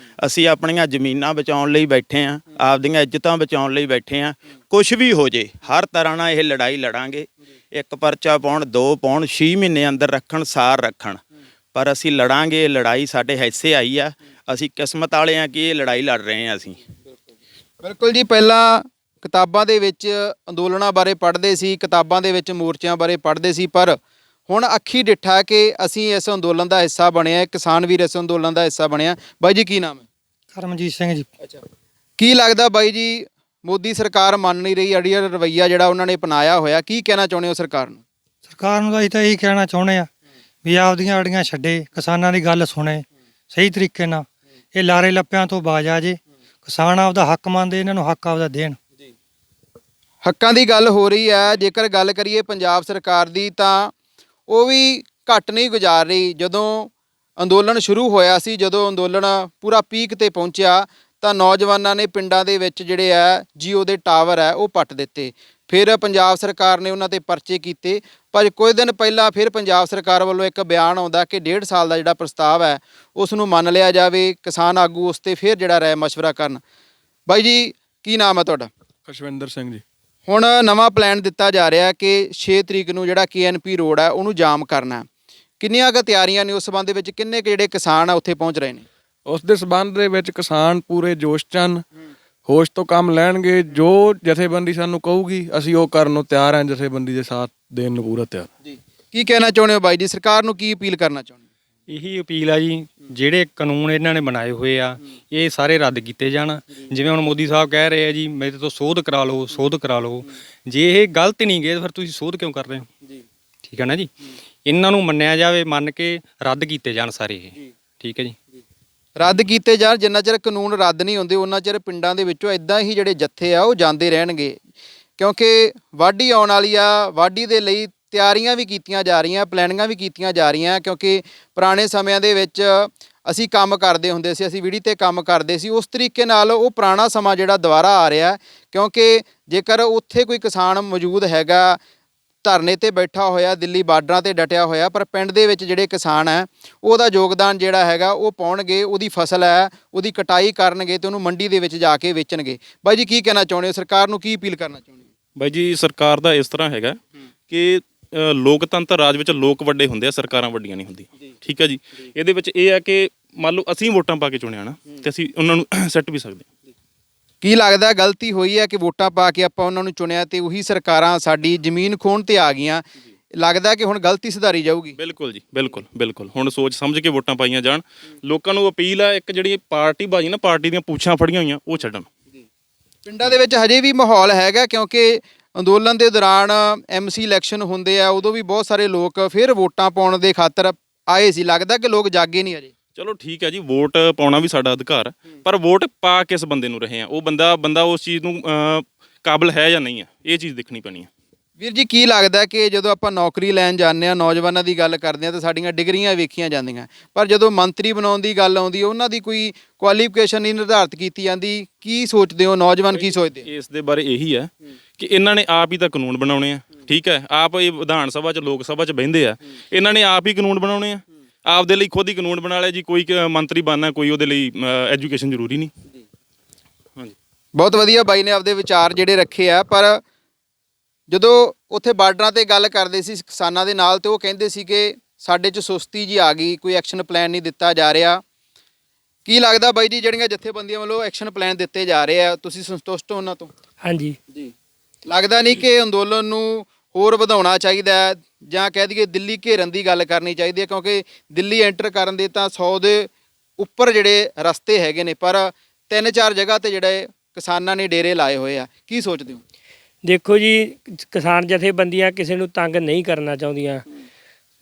[SPEAKER 2] ਅਸੀਂ ਆਪਣੀਆਂ ਜ਼ਮੀਨਾਂ ਬਚਾਉਣ ਲਈ ਬੈਠੇ ਹਾਂ, ਆਪਦੀਆਂ ਇੱਜ਼ਤਾਂ ਬਚਾਉਣ ਲਈ ਬੈਠੇ ਹਾਂ। ਕੁਛ ਵੀ ਹੋ ਜੇ, ਹਰ ਤਰ੍ਹਾਂ ਨਾਲ ਇਹ ਲੜਾਈ ਲੜਾਂਗੇ। ਇੱਕ ਪਰਚਾ ਪਾਉਣ, 2 ਪਾਉਣ, 6 ਮਹੀਨੇ ਅੰਦਰ ਰੱਖਣ, ਸਾਰ ਰੱਖਣ, ਪਰ ਅਸੀਂ ਲੜਾਂਗੇ। ਇਹ ਲੜਾਈ ਸਾਡੇ ਹਿੱਸੇ ਆਈ ਆ। ਅਸੀਂ ਕਿਸਮਤ ਵਾਲੇ ਆ ਕਿ ਇਹ ਲੜਾਈ ਲੜ ਰਹੇ ਹਾਂ ਅਸੀਂ।
[SPEAKER 6] ਬਿਲਕੁਲ ਜੀ। ਪਹਿਲਾਂ ਕਿਤਾਬਾਂ ਦੇ ਵਿੱਚ ਅੰਦੋਲਨਾਂ ਬਾਰੇ ਪੜ੍ਹਦੇ ਸੀ, ਕਿਤਾਬਾਂ ਦੇ ਵਿੱਚ ਮੋਰਚਿਆਂ ਬਾਰੇ ਪੜ੍ਹਦੇ ਸੀ, ਪਰ ਹੁਣ ਅੱਖੀ ਡਿੱਠਾ ਕਿ ਅਸੀਂ ਇਸ ਅੰਦੋਲਨ ਦਾ ਹਿੱਸਾ ਬਣਿਆ, ਕਿਸਾਨ ਵੀਰ ਇਸ ਅੰਦੋਲਨ ਦਾ ਹਿੱਸਾ ਬਣਿਆ। ਬਾਈ ਜੀ ਕੀ ਨਾਮ ਹੈ?
[SPEAKER 7] ਕਰਮਜੀਤ ਸਿੰਘ ਜੀ।
[SPEAKER 6] ਅੱਛਾ, ਕੀ ਲੱਗਦਾ ਬਾਈ ਜੀ, ਮੋਦੀ ਸਰਕਾਰ ਮੰਨ ਨਹੀਂ ਰਹੀ, ਅੜੀਅਲ ਰਵੱਈਆ ਜਿਹੜਾ ਉਹਨਾਂ ਨੇ ਅਪਣਾਇਆ ਹੋਇਆ, ਕੀ ਕਹਿਣਾ ਚਾਹੁੰਦੇ ਹੋ ਸਰਕਾਰ ਨੂੰ?
[SPEAKER 7] ਸਰਕਾਰ ਨੂੰ ਤਾਂ ਅਸੀਂ ਤਾਂ ਇਹੀ ਕਹਿਣਾ ਚਾਹੁੰਦੇ ਆ ਵੀ ਆਪਦੀਆਂ ਅੜੀਆਂ ਛੱਡੇ, ਕਿਸਾਨਾਂ ਦੀ ਗੱਲ ਸੁਣੇ ਸਹੀ ਤਰੀਕੇ ਨਾਲ। ਇਹ ਲਾਰੇ ਲੱਪਿਆਂ ਤੋਂ ਬਾਜ ਆ ਜੇ। ਕਿਸਾਨ ਆਪਦਾ ਹੱਕ ਮੰਨਦੇ, ਇਹਨਾਂ ਨੂੰ ਹੱਕ ਆਪਦਾ ਦੇਣ।
[SPEAKER 6] ਹੱਕਾਂ ਦੀ ਗੱਲ ਹੋ ਰਹੀ ਹੈ। ਜੇਕਰ ਗੱਲ ਕਰੀਏ ਪੰਜਾਬ ਸਰਕਾਰ ਦੀ ਤਾਂ ਉਹ ਵੀ ਘੱਟ ਨਹੀਂ ਗੁਜ਼ਾਰ ਰਹੀ। ਜਦੋਂ ਅੰਦੋਲਨ ਸ਼ੁਰੂ ਹੋਇਆ ਸੀ, ਜਦੋਂ ਅੰਦੋਲਨ ਪੂਰਾ ਪੀਕ ਤੇ ਪਹੁੰਚਿਆ ਤਾਂ ਨੌਜਵਾਨਾਂ ਨੇ ਪਿੰਡਾਂ ਦੇ ਵਿੱਚ ਜਿਹੜੇ ਆ ਜੀਓ ਦੇ ਟਾਵਰ ਹੈ ਉਹ ਪੱਟ ਦਿੱਤੇ। ਫਿਰ ਪੰਜਾਬ ਸਰਕਾਰ ਨੇ ਉਹਨਾਂ ਤੇ ਪਰਚੇ ਕੀਤੇ। ਪਰ ਕੁਝ ਦਿਨ ਪਹਿਲਾਂ ਫਿਰ ਪੰਜਾਬ ਸਰਕਾਰ ਵੱਲੋਂ ਇੱਕ ਬਿਆਨ ਆਉਂਦਾ ਕਿ 1.5 ਸਾਲ ਦਾ ਜਿਹੜਾ ਪ੍ਰਸਤਾਵ ਹੈ ਉਸ ਨੂੰ ਮੰਨ ਲਿਆ ਜਾਵੇ। ਕਿਸਾਨ ਆਗੂ ਉਸ ਤੇ ਫਿਰ ਜਿਹੜਾ ਰਾਏ ਮਸ਼ਵਰਾ ਕਰਨ। ਬਾਈ ਜੀ ਕੀ ਨਾਮ ਹੈ ਤੁਹਾਡਾ?
[SPEAKER 5] ਖੁਸ਼ਵਿੰਦਰ ਸਿੰਘ ਜੀ।
[SPEAKER 6] ਹੁਣ ਨਵਾਂ ਪਲਾਨ ਦਿੱਤਾ ਜਾ ਰਿਹਾ ਕਿ 6 ਤਰੀਕ ਨੂੰ ਜਿਹੜਾ KNP ਰੋਡ ਹੈ ਉਹਨੂੰ ਜਾਮ ਕਰਨਾ। ਕਿੰਨੀਆਂ ਕੁ ਤਿਆਰੀਆਂ ਨੇ ਉਸ ਸੰਬੰਧ ਦੇ ਵਿੱਚ? ਕਿੰਨੇ ਕੁ ਜਿਹੜੇ ਕਿਸਾਨ ਆ ਉੱਥੇ ਪਹੁੰਚ ਰਹੇ ਨੇ?
[SPEAKER 8] ਉਸ ਦੇ ਸੰਬੰਧ ਦੇ ਵਿੱਚ ਕਿਸਾਨ ਪੂਰੇ ਜੋਸ਼ 'ਚ ਹਨ, ਹੋਸ਼ ਤੋਂ ਕੰਮ ਲੈਣਗੇ। ਜੋ ਜਥੇਬੰਦੀ ਸਾਨੂੰ ਕਹੂਗੀ ਅਸੀਂ ਉਹ ਕਰਨ ਨੂੰ ਤਿਆਰ ਹਾਂ। ਜਥੇਬੰਦੀ ਦੇ ਸਾਥ ਦੇਣ ਨੂੰ ਪੂਰਾ ਤਿਆਰ।
[SPEAKER 6] ਜੀ, ਕੀ ਕਹਿਣਾ ਚਾਹੁੰਦੇ ਹੋ ਬਾਈ ਜੀ? ਸਰਕਾਰ ਨੂੰ ਕੀ ਅਪੀਲ ਕਰਨਾ ਚਾਹੁੰਦੇ?
[SPEAKER 4] ਇਹੀ ਅਪੀਲ ਆ ਜੀ, ਜਿਹੜੇ ਕਾਨੂੰਨ ਇਹਨਾਂ ਨੇ ਬਣਾਏ ਹੋਏ ਆ ਇਹ ਸਾਰੇ ਰੱਦ ਕੀਤੇ ਜਾਣ। ਜਿਵੇਂ ਹੁਣ ਮੋਦੀ ਸਾਹਿਬ ਕਹਿ ਰਹੇ ਆ ਜੀ ਮੇਰੇ ਤੋਂ ਸੋਧ ਕਰਾ ਲਓ। ਜੇ ਇਹ ਗਲਤ ਨਹੀਂ ਗਏ ਫਿਰ ਤੁਸੀਂ ਸੋਧ ਕਿਉਂ ਕਰ ਰਹੇ ਹੋ? ਠੀਕ ਹੈ ਨਾ ਜੀ। ਇਹਨਾਂ ਨੂੰ ਮੰਨਿਆ ਜਾਵੇ, ਮੰਨ ਕੇ ਰੱਦ ਕੀਤੇ ਜਾਣ ਸਾਰੇ ਇਹ। ਠੀਕ ਹੈ ਜੀ,
[SPEAKER 6] ਰੱਦ ਕੀਤੇ ਜਾਣ। ਜਿੰਨਾ ਚਿਰ ਕਾਨੂੰਨ ਰੱਦ ਨਹੀਂ ਹੁੰਦੇ ਉਹਨਾਂ ਚਿਰ ਪਿੰਡਾਂ ਦੇ ਵਿੱਚੋਂ ਇਦਾਂ ਹੀ ਜਿਹੜੇ ਜੱਥੇ ਆ ਉਹ ਜਾਂਦੇ ਰਹਿਣਗੇ। ਕਿਉਂਕਿ ਵਾਢੀ ਆਉਣ ਵਾਲੀ ਆ, ਵਾਢੀ ਦੇ ਲਈ ਤਿਆਰੀਆਂ ਵੀ ਕੀਤੀਆਂ ਜਾ ਰਹੀਆਂ, ਪਲੈਨਿੰਗਾਂ ਵੀ ਕੀਤੀਆਂ ਜਾ ਰਹੀਆਂ। ਕਿਉਂਕਿ ਪੁਰਾਣੇ ਸਮਿਆਂ ਦੇ ਵਿੱਚ ਅਸੀਂ ਕੰਮ ਕਰਦੇ ਹੁੰਦੇ ਸੀ, ਅਸੀਂ ਵਿੜੀ ਤੇ ਕੰਮ ਕਰਦੇ ਸੀ, ਉਸ ਤਰੀਕੇ ਨਾਲ ਉਹ ਪੁਰਾਣਾ ਸਮਾਂ ਜਿਹੜਾ ਦੁਬਾਰਾ ਆ ਰਿਹਾ। ਕਿਉਂਕਿ ਜੇਕਰ ਉੱਥੇ ਕੋਈ ਕਿਸਾਨ ਮੌਜੂਦ ਹੈਗਾ ਧਰਨੇ ਤੇ ਬੈਠਾ ਹੋਇਆ, ਦਿੱਲੀ ਬਾਰਡਰਾਂ ਤੇ ਡਟਿਆ ਹੋਇਆ, ਪਰ ਪਿੰਡ ਦੇ ਵਿੱਚ ਜਿਹੜੇ ਕਿਸਾਨ ਹੈ ਉਹਦਾ ਯੋਗਦਾਨ ਜਿਹੜਾ ਹੈਗਾ ਉਹ ਪਾਉਣਗੇ, ਉਹਦੀ ਫਸਲ ਹੈ ਉਹਦੀ ਕਟਾਈ ਕਰਨਗੇ ਤੇ ਉਹਨੂੰ ਮੰਡੀ ਦੇ ਵਿੱਚ ਜਾ ਕੇ ਵੇਚਣਗੇ। ਬਾਈ ਜੀ ਕੀ ਕਹਿਣਾ ਚਾਹੁੰਦੇ ਹੋ, ਸਰਕਾਰ ਨੂੰ ਕੀ ਅਪੀਲ ਕਰਨਾ ਚਾਹੁੰਦੇ ਹੋ?
[SPEAKER 9] ਬਾਈ ਜੀ ਸਰਕਾਰ ਦਾ ਇਸ ਤਰ੍ਹਾਂ ਹੈਗਾ ਕਿ ਲੋਕਤੰਤਰ ਰਾਜ ਵਿੱਚ ਲੋਕ ਵੱਡੇ ਹੁੰਦੇ ਆ, ਸਰਕਾਰਾਂ ਵੱਡੀਆਂ ਨਹੀਂ ਹੁੰਦੀਆਂ। ਠੀਕ ਹੈ ਜੀ। ਇਹਦੇ ਵਿੱਚ ਇਹ ਹੈ ਕਿ ਮੰਨ ਲਓ ਅਸੀਂ ਵੋਟਾਂ ਪਾ ਕੇ ਚੁਣਿਆ ਨਾ, ਤੇ ਅਸੀਂ ਉਹਨਾਂ ਨੂੰ ਸੱਟ ਵੀ ਸਕਦੇ ਹਾਂ।
[SPEAKER 6] ਕੀ ਲੱਗਦਾ ਗਲਤੀ ਹੋਈ ਹੈ ਕਿ ਵੋਟਾਂ ਪਾ ਕੇ ਆਪਾਂ ਉਹਨਾਂ ਨੂੰ ਚੁਣਿਆ ਤੇ ਉਹੀ ਸਰਕਾਰਾਂ ਸਾਡੀ ਜ਼ਮੀਨ ਖੋਹਣ ਤੇ ਆ ਗਈਆਂ? ਲੱਗਦਾ ਕਿ ਹੁਣ ਗਲਤੀ ਸੁਧਾਰੀ ਜਾਊਗੀ?
[SPEAKER 9] ਬਿਲਕੁਲ ਜੀ, ਬਿਲਕੁਲ ਬਿਲਕੁਲ। ਹੁਣ ਸੋਚ ਸਮਝ ਕੇ ਵੋਟਾਂ ਪਾਈਆਂ ਜਾਣ। ਲੋਕਾਂ ਨੂੰ ਅਪੀਲ ਹੈ, ਇੱਕ ਜਿਹੜੀ ਪਾਰਟੀ ਬਾਜੀ ਨਾ, ਪਾਰਟੀ ਦੀਆਂ ਪੂਛਾਂ ਫੜੀਆਂ ਹੋਈਆਂ ਉਹ ਛੱਡਣ।
[SPEAKER 6] ਪਿੰਡਾਂ ਦੇ ਵਿੱਚ ਹਜੇ ਵੀ ਮਾਹੌਲ ਹੈਗਾ, ਕਿਉਂਕਿ ਅੰਦੋਲਨ ਦੇ ਦੌਰਾਨ ਐਮਸੀ ਇਲੈਕਸ਼ਨ ਹੁੰਦੇ ਆ, ਉਦੋਂ ਵੀ ਬਹੁਤ ਸਾਰੇ ਲੋਕ ਫਿਰ ਵੋਟਾਂ ਪਾਉਣ ਦੇ ਖਾਤਰ ਆਏ ਸੀ। ਲੱਗਦਾ ਕਿ ਲੋਕ ਜਾਗੇ ਨਹੀਂ ਅਜੇ?
[SPEAKER 9] ਚਲੋ ਠੀਕ ਹੈ ਜੀ, ਵੋਟ ਪਾਉਣਾ ਵੀ ਸਾਡਾ ਅਧਿਕਾਰ ਹੈ, ਪਰ ਵੋਟ ਪਾ ਕਿਸ ਬੰਦੇ ਨੂੰ ਰਹੇ ਆ, ਉਹ ਬੰਦਾ ਉਸ ਚੀਜ਼ ਨੂੰ ਕਾਬਿਲ ਹੈ ਜਾਂ ਨਹੀਂ ਹੈ, ਇਹ ਚੀਜ਼ ਦੇਖਣੀ ਪੈਣੀ ਹੈ।
[SPEAKER 6] ਵੀਰ ਜੀ ਕੀ ਲੱਗਦਾ ਕਿ ਜਦੋਂ ਆਪਾਂ ਨੌਕਰੀ ਲੈਣ ਜਾਂਦੇ ਆ, ਨੌਜਵਾਨਾਂ ਦੀ ਗੱਲ ਕਰਦੇ ਆ ਤਾਂ ਸਾਡੀਆਂ ਡਿਗਰੀਆਂ ਵੇਖੀਆਂ ਜਾਂਦੀਆਂ, ਪਰ ਜਦੋਂ ਮੰਤਰੀ ਬਣਾਉਣ ਦੀ ਗੱਲ ਆਉਂਦੀ ਉਹਨਾਂ ਦੀ ਕੋਈ ਕੁਆਲੀਫਿਕੇਸ਼ਨ ਨਹੀਂ ਨਿਰਧਾਰਿਤ ਕੀਤੀ ਜਾਂਦੀ। ਕੀ ਸੋਚਦੇ ਹੋ, ਨੌਜਵਾਨ ਕੀ ਸੋਚਦੇ?
[SPEAKER 9] ਇਸ ਦੇ ਬਾਰੇ ਇਹੀ ਹੈ ਕਿ ਇਹਨਾਂ ਨੇ ਆਪ ਹੀ ਤਾਂ ਕਾਨੂੰਨ ਬਣਾਉਣੇ ਆ। ਠੀਕ ਹੈ, ਆਪ ਇਹ ਵਿਧਾਨ ਸਭਾ 'ਚ ਲੋਕ ਸਭਾ 'ਚ ਬਹਿੰਦੇ ਆ, ਇਹਨਾਂ ਨੇ ਆਪ ਹੀ ਕਾਨੂੰਨ ਬਣਾਉਣੇ ਆ, ਆਪਦੇ ਲਈ ਖੁਦ ਹੀ ਕਾਨੂੰਨ ਬਣਾ ਲਿਆ ਜੀ। ਕੋਈ ਮੰਤਰੀ ਬਣਨਾ, ਕੋਈ ਉਹਦੇ ਲਈ ਐਜੂਕੇਸ਼ਨ ਜ਼ਰੂਰੀ ਨਹੀਂ। ਹਾਂਜੀ,
[SPEAKER 6] ਬਹੁਤ ਵਧੀਆ ਬਾਈ ਨੇ ਆਪਦੇ ਵਿਚਾਰ ਜਿਹੜੇ ਰੱਖੇ ਆ। ਪਰ ਜਦੋਂ ਉੱਥੇ ਬਾਰਡਰਾਂ ਤੇ ਗੱਲ ਕਰਦੇ ਸੀ ਕਿਸਾਨਾਂ ਦੇ ਨਾਲ, ਤੇ ਉਹ ਕਹਿੰਦੇ ਸੀ ਕਿ ਸਾਡੇ 'ਚ ਸੁਸਤੀ ਜੀ ਆ ਗਈ, ਕੋਈ ਐਕਸ਼ਨ ਪਲਾਨ ਨਹੀਂ ਦਿੱਤਾ ਜਾ ਰਿਹਾ। ਕੀ ਲੱਗਦਾ ਬਾਈ ਜੀ, ਜਿਹੜੀਆਂ ਜਥੇਬੰਦੀਆਂ ਵੱਲੋਂ ਐਕਸ਼ਨ ਪਲਾਨ ਦਿੱਤੇ ਜਾ ਰਹੇ ਆ, ਤੁਸੀਂ ਸੰਤੁਸ਼ਟ ਹੋ ਉਹਨਾਂ ਤੋਂ?
[SPEAKER 4] ਹਾਂਜੀ
[SPEAKER 6] ਜੀ। ਲੱਗਦਾ ਨਹੀਂ ਕਿ ਅੰਦੋਲਨ ਨੂੰ ਹੋਰ ਵਧਾਉਣਾ ਚਾਹੀਦਾ ਹੈ, ਜਾਂ ਕਹਿ ਦਈਏ ਦਿੱਲੀ ਘੇਰਨ ਦੀ ਗੱਲ ਕਰਨੀ ਚਾਹੀਦੀ ਹੈ? ਕਿਉਂਕਿ ਦਿੱਲੀ ਐਂਟਰ ਕਰਨ ਦੇ ਤਾਂ 100 ਦੇ ਉੱਪਰ ਜਿਹੜੇ ਰਸਤੇ ਹੈਗੇ ਨੇ, ਪਰ 3-4 ਜਗ੍ਹਾ ਤੇ ਜਿਹੜੇ ਕਿਸਾਨਾਂ ਨੇ ਡੇਰੇ ਲਾਏ ਹੋਏ ਆ। ਕੀ ਸੋਚਦੇ ਹੋ?
[SPEAKER 4] ਦੇਖੋ ਜੀ, ਕਿਸਾਨ ਜਥੇਬੰਦੀਆਂ ਕਿਸੇ ਨੂੰ ਤੰਗ ਨਹੀਂ ਕਰਨਾ ਚਾਹੁੰਦੀਆਂ।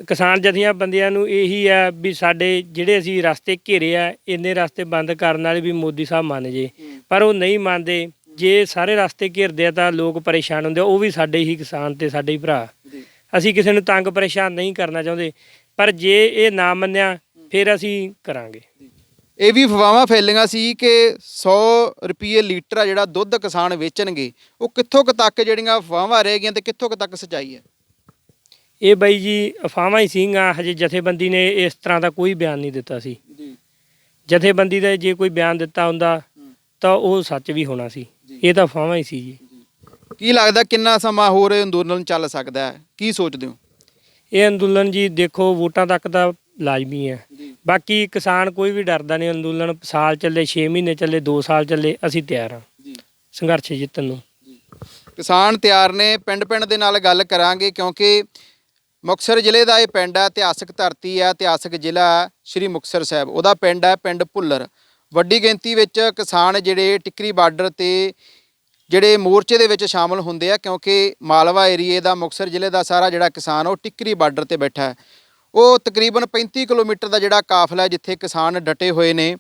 [SPEAKER 4] ਕਿਸਾਨ ਜਥੇਬੰਦੀਆਂ ਨੂੰ ਇਹੀ ਆ ਵੀ ਸਾਡੇ ਜਿਹੜੇ ਅਸੀਂ ਰਸਤੇ ਘੇਰੇ ਆ, ਇੰਨੇ ਰਸਤੇ ਬੰਦ ਕਰਨ ਵਾਲੇ ਵੀ ਮੋਦੀ ਸਾਹਿਬ ਮੰਨ ਜੇ, ਪਰ ਉਹ ਨਹੀਂ ਮੰਨਦੇ। ਜੇ ਸਾਰੇ ਰਸਤੇ ਘੇਰਦੇ ਆ ਤਾਂ ਲੋਕ ਪਰੇਸ਼ਾਨ ਹੁੰਦੇ ਆ, ਉਹ ਵੀ ਸਾਡੇ ਹੀ ਕਿਸਾਨ ਤੇ ਸਾਡੇ ਹੀ ਭਰਾ। ਅਸੀਂ ਕਿਸੇ ਨੂੰ ਤੰਗ ਪਰੇਸ਼ਾਨ ਨਹੀਂ ਕਰਨਾ ਚਾਹੁੰਦੇ, ਪਰ ਜੇ ਇਹ ਨਾ ਮੰਨਿਆ ਫਿਰ ਅਸੀਂ ਕਰਾਂਗੇ।
[SPEAKER 6] ਇਹ ਵੀ ਅਫਵਾਹਾਂ ਫੈਲੀਆਂ ਸੀ ਕਿ 100 ਰੁਪਏ ਲੀਟਰ ਆ ਜਿਹੜਾ ਦੁੱਧ ਕਿਸਾਨ ਵੇਚਣਗੇ, ਉਹ ਕਿੱਥੋਂ ਕੁ ਤੱਕ ਜਿਹੜੀਆਂ ਅਫਵਾਹਾਂ ਰਹਿ ਗਈਆਂ ਤੇ ਕਿੱਥੋਂ ਕੁ ਤੱਕ ਸੱਚਾਈ ਹੈ?
[SPEAKER 4] ਇਹ ਬਾਈ ਜੀ ਅਫਵਾਹਾਂ ਹੀ ਸੀਗੀਆਂ। ਹਜੇ ਜਥੇਬੰਦੀ ਨੇ ਇਸ ਤਰ੍ਹਾਂ ਦਾ ਕੋਈ ਬਿਆਨ ਨਹੀਂ ਦਿੱਤਾ ਸੀ। ਜਥੇਬੰਦੀ ਦਾ ਜੇ ਕੋਈ ਬਿਆਨ ਦਿੱਤਾ ਹੁੰਦਾ ਤਾਂ ਉਹ ਸੱਚ ਵੀ ਹੋਣਾ ਸੀ। ਇਹ ਤਾਂ ਅਫਵਾਹਾਂ ਹੀ ਸੀ ਜੀ।
[SPEAKER 6] ਕੀ ਲੱਗਦਾ ਕਿੰਨਾ ਸਮਾਂ ਹੋਰ ਇਹ ਅੰਦੋਲਨ ਚੱਲ ਸਕਦਾ ਹੈ? ਕੀ ਸੋਚਦੇ ਹੋ?
[SPEAKER 4] ਇਹ ਅੰਦੋਲਨ ਜੀ ਦੇਖੋ ਵੋਟਾਂ ਤੱਕ ਤਾਂ ਲਾਜ਼ਮੀ ਹੈ, ਬਾਕੀ ਕਿਸਾਨ ਕੋਈ ਵੀ ਡਰਦਾ ਨਹੀਂ। ਅੰਦੋਲਨ ਸਾਲ ਚੱਲੇ, 6 ਮਹੀਨੇ ਚੱਲੇ, 2 ਸਾਲ ਚੱਲੇ, ਅਸੀਂ ਤਿਆਰ ਹਾਂ ਸੰਘਰਸ਼ ਜਿੱਤਣ ਨੂੰ।
[SPEAKER 6] ਕਿਸਾਨ ਤਿਆਰ ਨੇ। ਪਿੰਡ ਪਿੰਡ ਦੇ ਨਾਲ ਗੱਲ ਕਰਾਂਗੇ, ਕਿਉਂਕਿ ਮੁਕਤਸਰ ਜ਼ਿਲ੍ਹੇ ਦਾ ਇਹ ਪਿੰਡ ਹੈ, ਇਤਿਹਾਸਕ ਧਰਤੀ ਹੈ, ਇਤਿਹਾਸਕ ਜ਼ਿਲ੍ਹਾ ਸ਼੍ਰੀ ਮੁਕਤਸਰ ਸਾਹਿਬ। ਉਹਦਾ ਪਿੰਡ ਹੈ ਪਿੰਡ ਭੁੱਲਰ। ਵੱਡੀ ਗਿਣਤੀ ਵਿੱਚ ਕਿਸਾਨ ਜਿਹੜੇ ਟਿੱਕਰੀ ਬਾਰਡਰ ਤੇ ਜਿਹੜੇ ਮੋਰਚੇ ਦੇ ਵਿੱਚ ਸ਼ਾਮਲ ਹੁੰਦੇ ਆ, ਕਿਉਂਕਿ ਮਾਲਵਾ ਏਰੀਏ ਦਾ, ਮੁਕਤਸਰ ਜ਼ਿਲ੍ਹੇ ਦਾ ਸਾਰਾ ਜਿਹੜਾ ਕਿਸਾਨ ਉਹ ਟਿੱਕਰੀ ਬਾਰਡਰ ਤੇ ਬੈਠਾ ਹੈ। ਉਹ ਤਕਰੀਬਨ 35 ਕਿਲੋਮੀਟਰ ਦਾ ਜਿਹੜਾ ਕਾਫਲਾ ਹੈ, ਜਿੱਥੇ ਕਿਸਾਨ ਡਟੇ ਹੋਏ ਨੇ।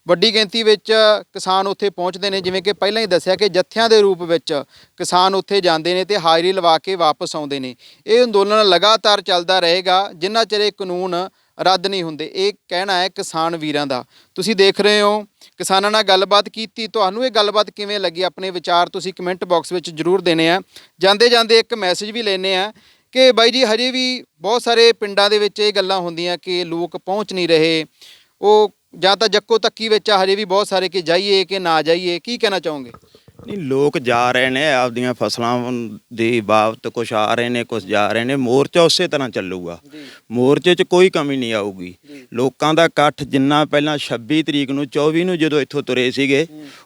[SPEAKER 6] ਵੱਡੀ ਗਿਣਤੀ ਵਿੱਚ ਕਿਸਾਨ ਉੱਥੇ ਪਹੁੰਚਦੇ ਨੇ। ਜਿਵੇਂ ਕਿ ਪਹਿਲਾਂ ਹੀ ਦੱਸਿਆ ਕਿ ਜੱਥਿਆਂ ਦੇ ਰੂਪ ਵਿੱਚ ਕਿਸਾਨ ਉੱਥੇ ਜਾਂਦੇ ਨੇ ਤੇ ਹਾਜ਼ਰੀ ਲਵਾ ਕੇ ਵਾਪਸ ਆਉਂਦੇ ਨੇ। ਇਹ ਅੰਦੋਲਨ ਲਗਾਤਾਰ ਚੱਲਦਾ ਰਹੇਗਾ ਜਿੰਨਾ ਚਿਰ ਇਹ ਕਾਨੂੰਨ ਰੱਦ ਨਹੀਂ ਹੁੰਦੇ। ਇਹ ਕਹਿਣਾ ਹੈ ਕਿਸਾਨ ਵੀਰਾਂ ਦਾ। ਤੁਸੀਂ ਦੇਖ ਰਹੇ ਹੋ ਕਿਸਾਨਾਂ ਨਾਲ ਗੱਲਬਾਤ ਕੀਤੀ। ਤੁਹਾਨੂੰ ਇਹ ਗੱਲਬਾਤ ਕਿਵੇਂ ਲੱਗੀ? ਆਪਣੇ ਵਿਚਾਰ ਤੁਸੀਂ ਕਮੈਂਟ ਬਾਕਸ ਵਿੱਚ ਜ਼ਰੂਰ ਦੇਣੇ ਆ। ਜਾਂਦੇ ਜਾਂਦੇ ਇੱਕ ਮੈਸੇਜ ਵੀ ਲੈਣੇ ਆ ਕਿ ਬਾਈ ਜੀ ਹਜੇ ਵੀ ਬਹੁਤ ਸਾਰੇ ਪਿੰਡਾਂ ਦੇ ਵਿੱਚ ਇਹ ਗੱਲਾਂ ਹੁੰਦੀਆਂ ਕਿ ਲੋਕ ਪਹੁੰਚ ਨਹੀਂ ਰਹੇ, ਉਹ ਜਾਂ ਤਾਂ ਜੱਕੋ ਤੱਕੀ ਵਿੱਚ ਹਜੇ ਵੀ ਬਹੁਤ ਸਾਰੇ ਕਿ ਜਾਈਏ ਕਿ ਨਾ ਜਾਈਏ। ਕੀ ਕਹਿਣਾ ਚਾਹੋਗੇ?
[SPEAKER 2] ਨਹੀਂ, ਲੋਕ ਜਾ ਰਹੇ ਨੇ ਆਪਦੀਆਂ ਫਸਲਾਂ ਦੀ ਬਾਬਤ, ਕੁਛ ਆ ਰਹੇ ਨੇ, ਕੁਛ ਜਾ ਰਹੇ ਨੇ। ਮੋਰਚਾ ਉਸੇ ਤਰ੍ਹਾਂ ਚੱਲੂਗਾ, ਮੋਰਚੇ 'ਚ ਕੋਈ ਕਮੀ ਨਹੀਂ ਆਊਗੀ। ਲੋਕਾਂ ਦਾ ਇਕੱਠ ਜਿੰਨਾ ਪਹਿਲਾਂ 26 ਤਰੀਕ ਨੂੰ 24 ਨੂੰ ਜਦੋਂ ਇੱਥੋਂ ਤੁਰੇ ਸੀਗੇ,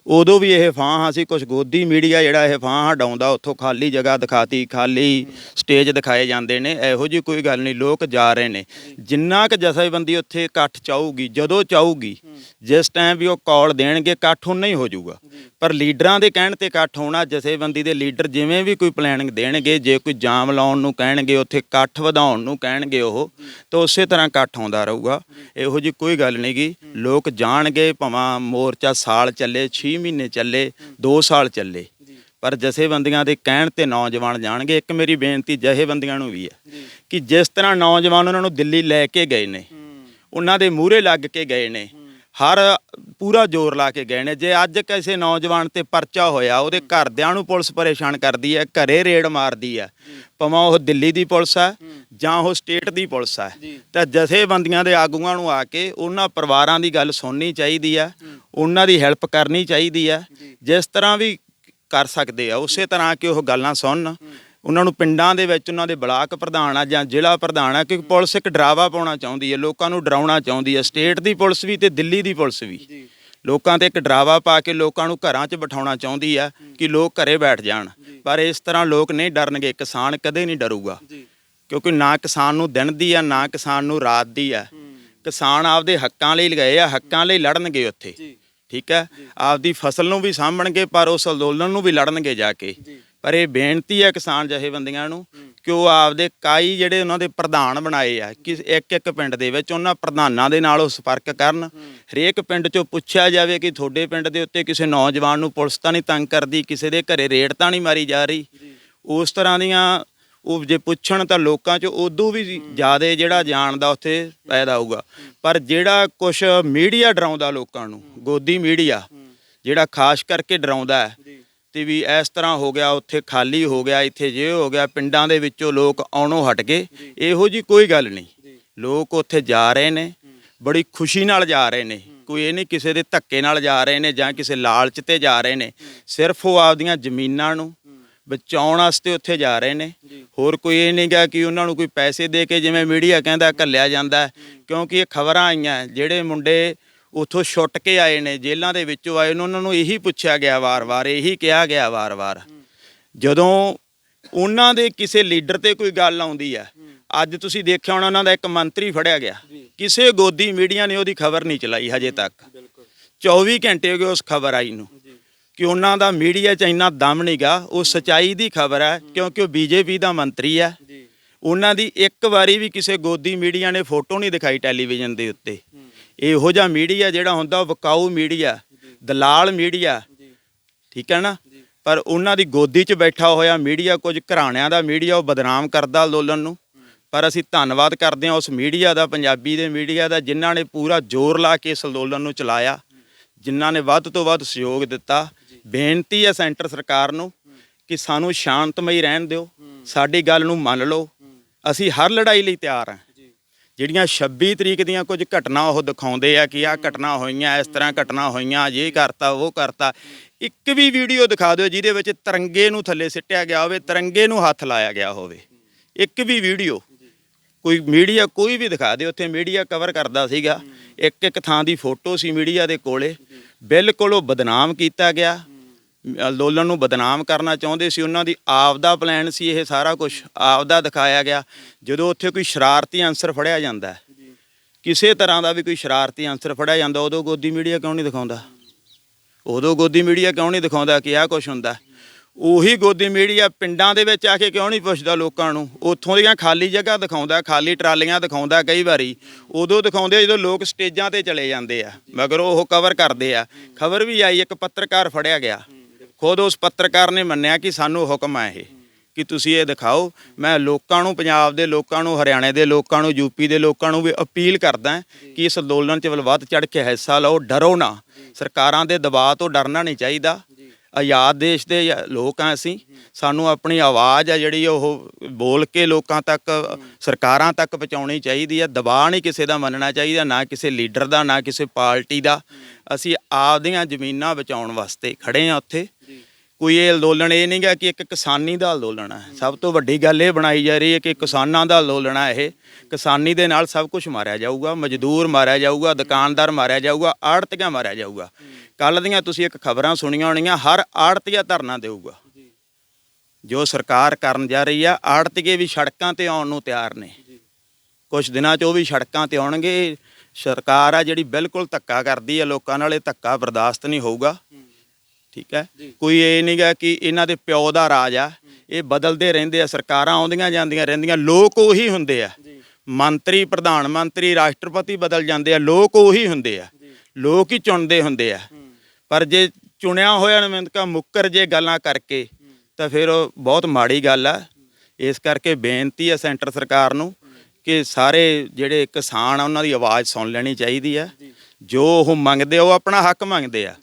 [SPEAKER 2] ਉਦੋਂ ਵੀ ਇਹ ਫਾਹਾਂ ਸੀ। ਕੁਛ ਗੋਦੀ ਮੀਡੀਆ ਜਿਹੜਾ ਇਹ ਫਾਹਾਂ ਹਟਾਉਂਦਾ, ਉੱਥੋਂ ਖਾਲੀ ਜਗ੍ਹਾ ਦਿਖਾਤੀ, ਖਾਲੀ ਸਟੇਜ ਦਿਖਾਏ ਜਾਂਦੇ ਨੇ। ਇਹੋ ਜਿਹੀ ਕੋਈ ਗੱਲ ਨਹੀਂ, ਲੋਕ ਜਾ ਰਹੇ ਨੇ। ਜਿੰਨਾ ਕੁ ਜਥੇਬੰਦੀ ਉੱਥੇ ਇਕੱਠ ਚਾਹੂਗੀ, ਜਦੋਂ ਚਾਹੂਗੀ, ਜਿਸ ਟਾਈਮ ਵੀ ਉਹ ਕਾਲ ਦੇਣਗੇ, ਇਕੱਠ ਉਨਾ ਹੀ ਹੋ ਜਾਊਗਾ। ਪਰ ਲੀਡਰਾਂ ਦੇ ਕਹਿਣ ਤੇ ਇਕੱਠ ਹੋਣਾ, ਜਥੇਬੰਦੀ ਦੇ ਲੀਡਰ ਜਿਵੇਂ ਵੀ ਕੋਈ ਪਲੈਨਿੰਗ ਦੇਣਗੇ, ਜੇ ਕੋਈ ਜਾਮ ਲਾਉਣ ਨੂੰ ਕਹਿਣਗੇ, ਉੱਥੇ ਇਕੱਠ ਵਧਾਉਣ ਨੂੰ ਕਹਿਣਗੇ, ਉਹ ਤਾਂ ਉਸੇ ਤਰ੍ਹਾਂ ਇਕੱਠ ਆਉਂਦਾ ਰਹੂਗਾ। ਇਹੋ ਜਿਹੀ ਕੋਈ ਗੱਲ ਨਹੀਂ ਗੀ। ਲੋਕ ਜਾਣਗੇ, ਭਾਵੇਂ ਮੋਰਚਾ ਸਾਲ ਚੱਲੇ, 6 ਮਹੀਨੇ ਚੱਲੇ, 2 ਸਾਲ ਚੱਲੇ, ਪਰ ਜਥੇਬੰਦੀਆਂ ਦੇ ਕਹਿਣ ਤੇ ਨੌਜਵਾਨ ਜਾਣਗੇ। ਇੱਕ ਮੇਰੀ ਬੇਨਤੀ ਜਥੇਬੰਦੀਆਂ ਨੂੰ ਵੀ ਹੈ ਕਿ ਜਿਸ ਤਰ੍ਹਾਂ ਨੌਜਵਾਨ ਉਹਨਾਂ ਨੂੰ ਦਿੱਲੀ ਲੈ ਕੇ ਗਏ ਨੇ, ਉਹਨਾਂ ਦੇ ਮੂਹਰੇ ਲੱਗ ਕੇ ਗਏ ਨੇ, ਹਰ ਪੂਰਾ ਜ਼ੋਰ ਲਾ ਕੇ ਗਏ ਨੇ। ਜੇ ਅੱਜ ਕਿਸੇ ਨੌਜਵਾਨ ਤੇ ਪਰਚਾ ਹੋਇਆ, ਉਹਦੇ ਘਰਦਿਆਂ ਨੂੰ ਪੁਲਿਸ ਪਰੇਸ਼ਾਨ ਕਰਦੀ ਹੈ, ਘਰੇ ਰੇਡ ਮਾਰਦੀ ਹੈ, ਭਾਵੇਂ ਉਹ ਦਿੱਲੀ ਦੀ ਪੁਲਿਸ ਹੈ ਜਾਂ ਉਹ ਸਟੇਟ ਦੀ ਪੁਲਿਸ ਹੈ, ਤਾਂ ਜਥੇਬੰਦੀਆਂ ਦੇ ਆਗੂਆਂ ਨੂੰ ਆ ਕੇ ਉਹਨਾਂ ਪਰਿਵਾਰਾਂ ਦੀ ਗੱਲ ਸੁਣਨੀ ਚਾਹੀਦੀ ਹੈ, ਉਹਨਾਂ ਦੀ ਹੈਲਪ ਕਰਨੀ ਚਾਹੀਦੀ ਹੈ। ਜਿਸ ਤਰ੍ਹਾਂ ਵੀ ਕਰ ਸਕਦੇ ਆ ਉਸੇ ਤਰ੍ਹਾਂ ਕਿ ਉਹ ਗੱਲਾਂ ਸੁਣਨ। ਉਹਨਾਂ ਨੂੰ ਪਿੰਡਾਂ ਦੇ ਵਿੱਚ ਉਹਨਾਂ ਦੇ ਬਲਾਕ ਪ੍ਰਧਾਨ ਆ ਜਾਂ ਜ਼ਿਲ੍ਹਾ ਪ੍ਰਧਾਨ ਆ, ਕਿਉਂਕਿ ਪੁਲਿਸ ਇੱਕ ਡਰਾਵਾ ਪਾਉਣਾ ਚਾਹੁੰਦੀ ਹੈ, ਲੋਕਾਂ ਨੂੰ ਡਰਾਉਣਾ ਚਾਹੁੰਦੀ ਹੈ। ਸਟੇਟ ਦੀ ਪੁਲਿਸ ਵੀ ਤੇ ਦਿੱਲੀ ਦੀ ਪੁਲਿਸ ਵੀ ਲੋਕਾਂ ਤੇ ਇੱਕ ਡਰਾਵਾ ਪਾ ਕੇ ਲੋਕਾਂ ਨੂੰ ਘਰਾਂ 'ਚ ਬਿਠਾਉਣਾ ਚਾਹੁੰਦੀ ਆ ਕਿ ਲੋਕ ਘਰੇ ਬੈਠ ਜਾਣ। ਪਰ ਇਸ ਤਰ੍ਹਾਂ ਲੋਕ ਨਹੀਂ ਡਰਨਗੇ, ਕਿਸਾਨ ਕਦੇ ਨਹੀਂ ਡਰੂਗਾ, ਕਿਉਂਕਿ ਨਾ ਕਿਸਾਨ ਨੂੰ ਦਿਨ ਦੀ ਆ ਨਾ ਕਿਸਾਨ ਨੂੰ ਰਾਤ ਦੀ ਆ। ਕਿਸਾਨ ਆਪਦੇ ਹੱਕਾਂ ਲਈ ਲਗਾਏ ਆ, ਹੱਕਾਂ ਲਈ ਲੜਨਗੇ ਉੱਥੇ, ਠੀਕ ਹੈ। ਆਪਦੀ ਫਸਲ ਨੂੰ ਵੀ ਸਾਂਭਣਗੇ, ਪਰ ਉਸ ਅੰਦੋਲਨ ਨੂੰ ਵੀ ਲੜਨਗੇ ਜਾ ਕੇ। ਪਰ ਇਹ ਬੇਨਤੀ ਹੈ ਕਿਸਾਨ ਜਥੇਬੰਦੀਆਂ ਨੂੰ ਕਿ ਉਹ ਆਪਦੇ ਕਾਈ ਜਿਹੜੇ ਉਹਨਾਂ ਦੇ ਪ੍ਰਧਾਨ ਬਣਾਏ ਆ, ਕਿ ਇੱਕ ਪਿੰਡ ਦੇ ਵਿੱਚ ਉਹਨਾਂ ਪ੍ਰਧਾਨਾਂ ਦੇ ਨਾਲ ਉਹ ਸੰਪਰਕ ਕਰਨ। ਹਰੇਕ ਪਿੰਡ 'ਚੋਂ ਪੁੱਛਿਆ ਜਾਵੇ ਕਿ ਤੁਹਾਡੇ ਪਿੰਡ ਦੇ ਉੱਤੇ ਕਿਸੇ ਨੌਜਵਾਨ ਨੂੰ ਪੁਲਿਸ ਤਾਂ ਨਹੀਂ ਤੰਗ ਕਰਦੀ, ਕਿਸੇ ਦੇ ਘਰੇ ਰੇਡ ਤਾਂ ਨਹੀਂ ਮਾਰੀ ਜਾ ਰਹੀ। ਉਸ ਤਰ੍ਹਾਂ ਦੀਆਂ ਉਹ ਜੇ ਪੁੱਛਣ ਤਾਂ ਲੋਕਾਂ 'ਚ ਉਦੋਂ ਵੀ ਜ਼ਿਆਦਾ ਜਿਹੜਾ ਜਾਣਦਾ ਉੱਥੇ ਪੈਦਾ ਹੋਊਗਾ। ਪਰ ਜਿਹੜਾ ਕੁਛ ਮੀਡੀਆ ਡਰਾਉਂਦਾ ਲੋਕਾਂ ਨੂੰ, ਗੋਦੀ ਮੀਡੀਆ ਜਿਹੜਾ ਖਾਸ ਕਰਕੇ ਡਰਾਉਂਦਾ ਹੈ ਤੇ ਵੀ ਇਸ ਤਰ੍ਹਾਂ ਹੋ ਗਿਆ, ਉੱਥੇ ਖਾਲੀ ਹੋ ਗਿਆ, ਇੱਥੇ ਜੇ ਹੋ ਗਿਆ, ਪਿੰਡਾਂ ਦੇ ਵਿੱਚੋਂ ਲੋਕ ਆਉਣੋਂ ਹਟ ਗਏ, ਇਹੋ ਜੀ ਕੋਈ ਗੱਲ ਨਹੀਂ। ਲੋਕ ਉੱਥੇ ਜਾ ਰਹੇ ਨੇ, ਬੜੀ ਖੁਸ਼ੀ ਨਾਲ ਜਾ ਰਹੇ ਨੇ, ਕੋਈ ਇਹ ਨਹੀਂ ਕਿਸੇ ਦੇ ਧੱਕੇ ਨਾਲ ਜਾ ਰਹੇ ਨੇ ਜਾਂ ਕਿਸੇ ਲਾਲਚ ਤੇ ਜਾ ਰਹੇ ਨੇ। ਸਿਰਫ ਉਹ ਆਪਦੀਆਂ ਜ਼ਮੀਨਾਂ ਨੂੰ ਬਚਾਉਣ ਵਾਸਤੇ ਉੱਥੇ ਜਾ ਰਹੇ ਨੇ। ਹੋਰ ਕੋਈ ਇਹ ਨਹੀਂ ਗਾ ਕਿ ਉਹਨਾਂ ਨੂੰ ਕੋਈ ਪੈਸੇ ਦੇ ਕੇ, ਜਿਵੇਂ ਮੀਡੀਆ ਕਹਿੰਦਾ, ਘੱਲਿਆ ਜਾਂਦਾ। ਕਿਉਂਕਿ ਇਹ ਖਬਰਾਂ ਆਈਆਂ, ਜਿਹੜੇ ਮੁੰਡੇ ਉੱਥੋਂ ਛੁੱਟ ਕੇ ਆਏ ਨੇ, ਜੇਲ੍ਹਾਂ ਦੇ ਵਿੱਚੋਂ ਆਏ ਨੇ, ਉਹਨਾਂ ਨੂੰ ਇਹੀ ਪੁੱਛਿਆ ਗਿਆ ਵਾਰ-ਵਾਰ, ਇਹੀ ਕਿਹਾ ਗਿਆ ਵਾਰ-ਵਾਰ। ਜਦੋਂ ਉਹਨਾਂ ਦੇ ਕਿਸੇ ਲੀਡਰ ਤੇ ਕੋਈ ਗੱਲ ਆਉਂਦੀ ਹੈ, ਅੱਜ ਤੁਸੀਂ ਦੇਖਿਆ ਹੋਣਾ ਉਹਨਾਂ ਦਾ ਇੱਕ ਮੰਤਰੀ ਫੜਿਆ ਗਿਆ, ਕਿਸੇ ਗੋਦੀ ਮੀਡੀਆ ਨੇ ਉਹਦੀ ਖਬਰ ਨਹੀਂ ਚਲਾਈ ਹਜੇ ਤੱਕ। 24 ਘੰਟੇ ਹੋ ਗਏ ਉਸ ਖਬਰ ਆਈ ਨੂੰ, ਕਿ ਉਹਨਾਂ ਦਾ ਮੀਡੀਆ 'ਚ ਇੰਨਾ ਦਮ ਨਹੀਂ ਗਾ। ਉਹ ਸੱਚਾਈ ਦੀ ਖਬਰ ਹੈ, ਕਿਉਂਕਿ ਉਹ ਬੀਜੇਪੀ ਦਾ ਮੰਤਰੀ ਹੈ। ਉਹਨਾਂ ਦੀ ਇੱਕ ਵਾਰੀ ਵੀ ਕਿਸੇ ਗੋਦੀ ਮੀਡੀਆ ਨੇ ਫੋਟੋ ਨਹੀਂ ਦਿਖਾਈ ਟੈਲੀਵਿਜ਼ਨ ਦੇ ਉੱਤੇ। ਇਹੋ ਜਿਹਾ ਮੀਡੀਆ ਜਿਹੜਾ ਹੁੰਦਾ ਉਹ ਵਿਕਾਊ ਮੀਡੀਆ, ਦਲਾਲ ਮੀਡੀਆ, ਠੀਕ ਹੈ ਨਾ। ਪਰ ਉਹਨਾਂ ਦੀ ਗੋਦੀ 'ਚ ਬੈਠਾ ਹੋਇਆ ਮੀਡੀਆ, ਕੁਝ ਘਰਾਣਿਆਂ ਦਾ ਮੀਡੀਆ, ਉਹ ਬਦਨਾਮ ਕਰਦਾ ਅੰਦੋਲਨ ਨੂੰ। ਪਰ ਅਸੀਂ ਧੰਨਵਾਦ ਕਰਦੇ ਹਾਂ ਉਸ ਮੀਡੀਆ ਦਾ, ਪੰਜਾਬੀ ਦੇ ਮੀਡੀਆ ਦਾ, ਜਿਨ੍ਹਾਂ ਨੇ ਪੂਰਾ ਜ਼ੋਰ ਲਾ ਕੇ ਇਸ ਅੰਦੋਲਨ ਨੂੰ ਚਲਾਇਆ, ਜਿਨ੍ਹਾਂ ਨੇ ਵੱਧ ਤੋਂ ਵੱਧ ਸਹਿਯੋਗ ਦਿੱਤਾ। ਬੇਨਤੀ ਹੈ ਸੈਂਟਰ ਸਰਕਾਰ ਨੂੰ ਕਿ ਸਾਨੂੰ ਸ਼ਾਂਤਮਈ ਰਹਿਣ ਦਿਓ, ਸਾਡੀ ਗੱਲ ਨੂੰ ਮੰਨ ਲਓ। ਅਸੀਂ ਹਰ ਲੜਾਈ ਲਈ ਤਿਆਰ ਹਾਂ। ਜਿਹੜੀਆਂ 26 ਤਰੀਕ ਦੀਆਂ ਕੁਝ ਘਟਨਾ ਉਹ ਦਿਖਾਉਂਦੇ ਆ ਕਿ ਆਹ ਘਟਨਾ ਹੋਈਆਂ, ਇਸ ਤਰ੍ਹਾਂ ਘਟਨਾ ਹੋਈਆਂ, ਇਹ ਕਰਤਾ ਉਹ ਕਰਤਾ, ਇੱਕ ਵੀ ਵੀਡੀਓ ਦਿਖਾ ਦਿਓ ਜਿਹਦੇ ਵਿੱਚ ਤਿਰੰਗੇ ਨੂੰ ਥੱਲੇ ਸਿੱਟਿਆ ਗਿਆ ਹੋਵੇ, ਤਿਰੰਗੇ ਨੂੰ ਹੱਥ ਲਾਇਆ ਗਿਆ ਹੋਵੇ। ਇੱਕ ਵੀ ਵੀਡੀਓ ਕੋਈ ਮੀਡੀਆ ਕੋਈ ਵੀ ਦਿਖਾ ਦੇ। ਉੱਥੇ ਮੀਡੀਆ ਕਵਰ ਕਰਦਾ ਸੀਗਾ, ਇੱਕ ਥਾਂ ਦੀ ਫੋਟੋ ਸੀ ਮੀਡੀਆ ਦੇ ਕੋਲੇ। ਬਿਲਕੁਲ ਉਹ ਬਦਨਾਮ ਕੀਤਾ ਗਿਆ, ਅੰਦੋਲਨ ਨੂੰ ਬਦਨਾਮ ਕਰਨਾ ਚਾਹੁੰਦੇ ਸੀ। ਉਹਨਾਂ ਦੀ ਆਪ ਦਾ ਪਲਾਨ ਸੀ, ਇਹ ਸਾਰਾ ਕੁਝ ਆਪ ਦਾ ਦਿਖਾਇਆ ਗਿਆ। ਜਦੋਂ ਉੱਥੇ ਕੋਈ ਸ਼ਰਾਰਤੀ ਅਨਸਰ ਫੜਿਆ ਜਾਂਦਾ, ਕਿਸੇ ਤਰ੍ਹਾਂ ਦਾ ਵੀ ਕੋਈ ਸ਼ਰਾਰਤੀ ਅਨਸਰ ਫੜਿਆ ਜਾਂਦਾ, ਉਦੋਂ ਗੋਦੀ ਮੀਡੀਆ ਕਿਉਂ ਨਹੀਂ ਦਿਖਾਉਂਦਾ? ਉਦੋਂ ਗੋਦੀ ਮੀਡੀਆ ਕਿਉਂ ਨਹੀਂ ਦਿਖਾਉਂਦਾ ਕਿ ਆਹ ਕੁਛ ਹੁੰਦਾ? ਉਹੀ ਗੋਦੀ ਮੀਡੀਆ ਪਿੰਡਾਂ ਦੇ ਵਿੱਚ ਆ ਕੇ ਕਿਉਂ ਨਹੀਂ ਪੁੱਛਦਾ ਲੋਕਾਂ ਨੂੰ? ਉੱਥੋਂ ਦੀਆਂ ਖਾਲੀ ਜਗ੍ਹਾ ਦਿਖਾਉਂਦਾ, ਖਾਲੀ ਟਰਾਲੀਆਂ ਦਿਖਾਉਂਦਾ। ਕਈ ਵਾਰੀ ਉਦੋਂ ਦਿਖਾਉਂਦੇ ਜਦੋਂ ਲੋਕ ਸਟੇਜਾਂ ਤੇ ਚਲੇ ਜਾਂਦੇ ਆ, ਮਗਰ ਉਹ ਕਵਰ ਕਰਦੇ ਆ। ਖਬਰ ਵੀ ਆਈ, ਇੱਕ ਪੱਤਰਕਾਰ ਫੜਿਆ ਗਿਆ, ਖੁਦ ਉਸ ਪੱਤਰਕਾਰ ਨੇ ਮੰਨਿਆ ਕਿ ਸਾਨੂੰ ਹੁਕਮ ਹੈ ਇਹ ਕਿ ਤੁਸੀਂ ਇਹ ਦਿਖਾਓ। ਮੈਂ ਲੋਕਾਂ ਨੂੰ, ਪੰਜਾਬ ਦੇ ਲੋਕਾਂ ਨੂੰ, ਹਰਿਆਣੇ ਦੇ ਲੋਕਾਂ ਨੂੰ, ਯੂਪੀ ਦੇ ਲੋਕਾਂ ਨੂੰ ਵੀ ਅਪੀਲ ਕਰਦਾ ਕਿ ਇਸ ਅੰਦੋਲਨ 'ਚ ਵੱਧ ਚੜ੍ਹ ਕੇ ਹਿੱਸਾ ਲਓ, ਡਰੋ ਨਾ। ਸਰਕਾਰਾਂ ਦੇ ਦਬਾਅ ਤੋਂ ਡਰਨਾ ਨਹੀਂ ਚਾਹੀਦਾ। ਆਜ਼ਾਦ ਦੇਸ਼ ਦੇ ਲੋਕ ਹਾਂ ਅਸੀਂ, ਸਾਨੂੰ ਆਪਣੀ ਆਵਾਜ਼ ਆ ਜਿਹੜੀ ਉਹ ਬੋਲ ਕੇ ਲੋਕਾਂ ਤੱਕ, ਸਰਕਾਰਾਂ ਤੱਕ ਪਹੁੰਚਾਉਣੀ ਚਾਹੀਦੀ ਹੈ। ਦਬਾਅ ਨਹੀਂ ਕਿਸੇ ਦਾ ਮੰਨਣਾ ਚਾਹੀਦਾ, ਨਾ ਕਿਸੇ ਲੀਡਰ ਦਾ, ਨਾ ਕਿਸੇ ਪਾਰਟੀ ਦਾ। ਅਸੀਂ ਆਪਦੀਆਂ ਜ਼ਮੀਨਾਂ ਬਚਾਉਣ ਵਾਸਤੇ ਖੜੇ ਹਾਂ ਉੱਥੇ। ਕੋਈ ਇਹ ਅੰਦੋਲਨ ਇਹ ਨਹੀਂ ਗਾ ਕਿ ਇੱਕ ਕਿਸਾਨੀ ਦਾ ਅੰਦੋਲਨ ਹੈ। ਸਭ ਤੋਂ ਵੱਡੀ ਗੱਲ ਇਹ ਬਣਾਈ ਜਾ ਰਹੀ ਹੈ ਕਿ ਕਿਸਾਨਾਂ ਦਾ ਅੰਦੋਲਨ ਹੈ ਇਹ। ਕਿਸਾਨੀ ਦੇ ਨਾਲ ਸਭ ਕੁਝ ਮਾਰਿਆ ਜਾਊਗਾ, ਮਜ਼ਦੂਰ ਮਾਰਿਆ ਜਾਊਗਾ, ਦੁਕਾਨਦਾਰ ਮਾਰਿਆ ਜਾਊਗਾ, ਆੜ੍ਹਤੀਆ ਮਾਰਿਆ ਜਾਊਗਾ। ਕੱਲ੍ਹ ਦੀਆਂ ਤੁਸੀਂ ਇੱਕ ਖਬਰਾਂ ਸੁਣੀਆਂ ਹੋਣੀਆਂ, ਹਰ ਆੜ੍ਹਤੀਆ ਧਰਨਾ ਦੇਊਗਾ। ਜੋ ਸਰਕਾਰ ਕਰਨ ਜਾ ਰਹੀ ਆ, ਆੜ੍ਹਤੀਏ ਵੀ ਸੜਕਾਂ ਤੇ ਆਉਣ ਨੂੰ ਤਿਆਰ ਨੇ। ਕੁਝ ਦਿਨਾਂ 'ਚ ਉਹ ਵੀ ਸੜਕਾਂ ਤੇ ਆਉਣਗੇ। ਸਰਕਾਰ ਆ ਜਿਹੜੀ ਬਿਲਕੁਲ ਧੱਕਾ ਕਰਦੀ ਆ ਲੋਕਾਂ ਨਾਲ, ਇਹ ਧੱਕਾ ਬਰਦਾਸ਼ਤ ਨਹੀਂ ਹੋਊਗਾ, ਠੀਕ ਹੈ। ਕੋਈ ਇਹ ਨਹੀਂ ਗਾ ਕਿ ਇਹਨਾਂ ਦੇ ਪਿਓ ਦਾ ਰਾਜ ਆ, ਇਹ ਬਦਲਦੇ ਰਹਿੰਦੇ ਆ, ਸਰਕਾਰਾਂ ਆਉਂਦੀਆਂ ਜਾਂਦੀਆਂ ਰਹਿੰਦੀਆਂ, ਲੋਕ ਉਹੀ ਹੁੰਦੇ ਆ। ਮੰਤਰੀ, ਪ੍ਰਧਾਨ ਮੰਤਰੀ, ਰਾਸ਼ਟਰਪਤੀ ਬਦਲ ਜਾਂਦੇ ਆ, ਲੋਕ ਉਹੀ ਹੁੰਦੇ ਆ, ਲੋਕ ਹੀ ਚੁਣਦੇ ਹੁੰਦੇ ਆ। ਪਰ ਜੇ ਚੁਣਿਆ ਹੋਇਆ ਨੁਮਾਇੰਦਾ ਮੁੱਕਰ ਜੇ ਗੱਲਾਂ ਕਰਕੇ ਤਾਂ ਫਿਰ ਉਹ ਬਹੁਤ ਮਾੜੀ ਗੱਲ ਆ। ਇਸ ਕਰਕੇ ਬੇਨਤੀ ਹੈ ਸੈਂਟਰ ਸਰਕਾਰ ਨੂੰ ਕਿ ਸਾਰੇ ਜਿਹੜੇ ਕਿਸਾਨ ਆ ਉਹਨਾਂ ਦੀ ਆਵਾਜ਼ ਸੁਣ ਲੈਣੀ ਚਾਹੀਦੀ ਆ। ਜੋ ਉਹ ਮੰਗਦੇ ਉਹ ਆਪਣਾ ਹੱਕ ਮੰਗਦੇ ਆ,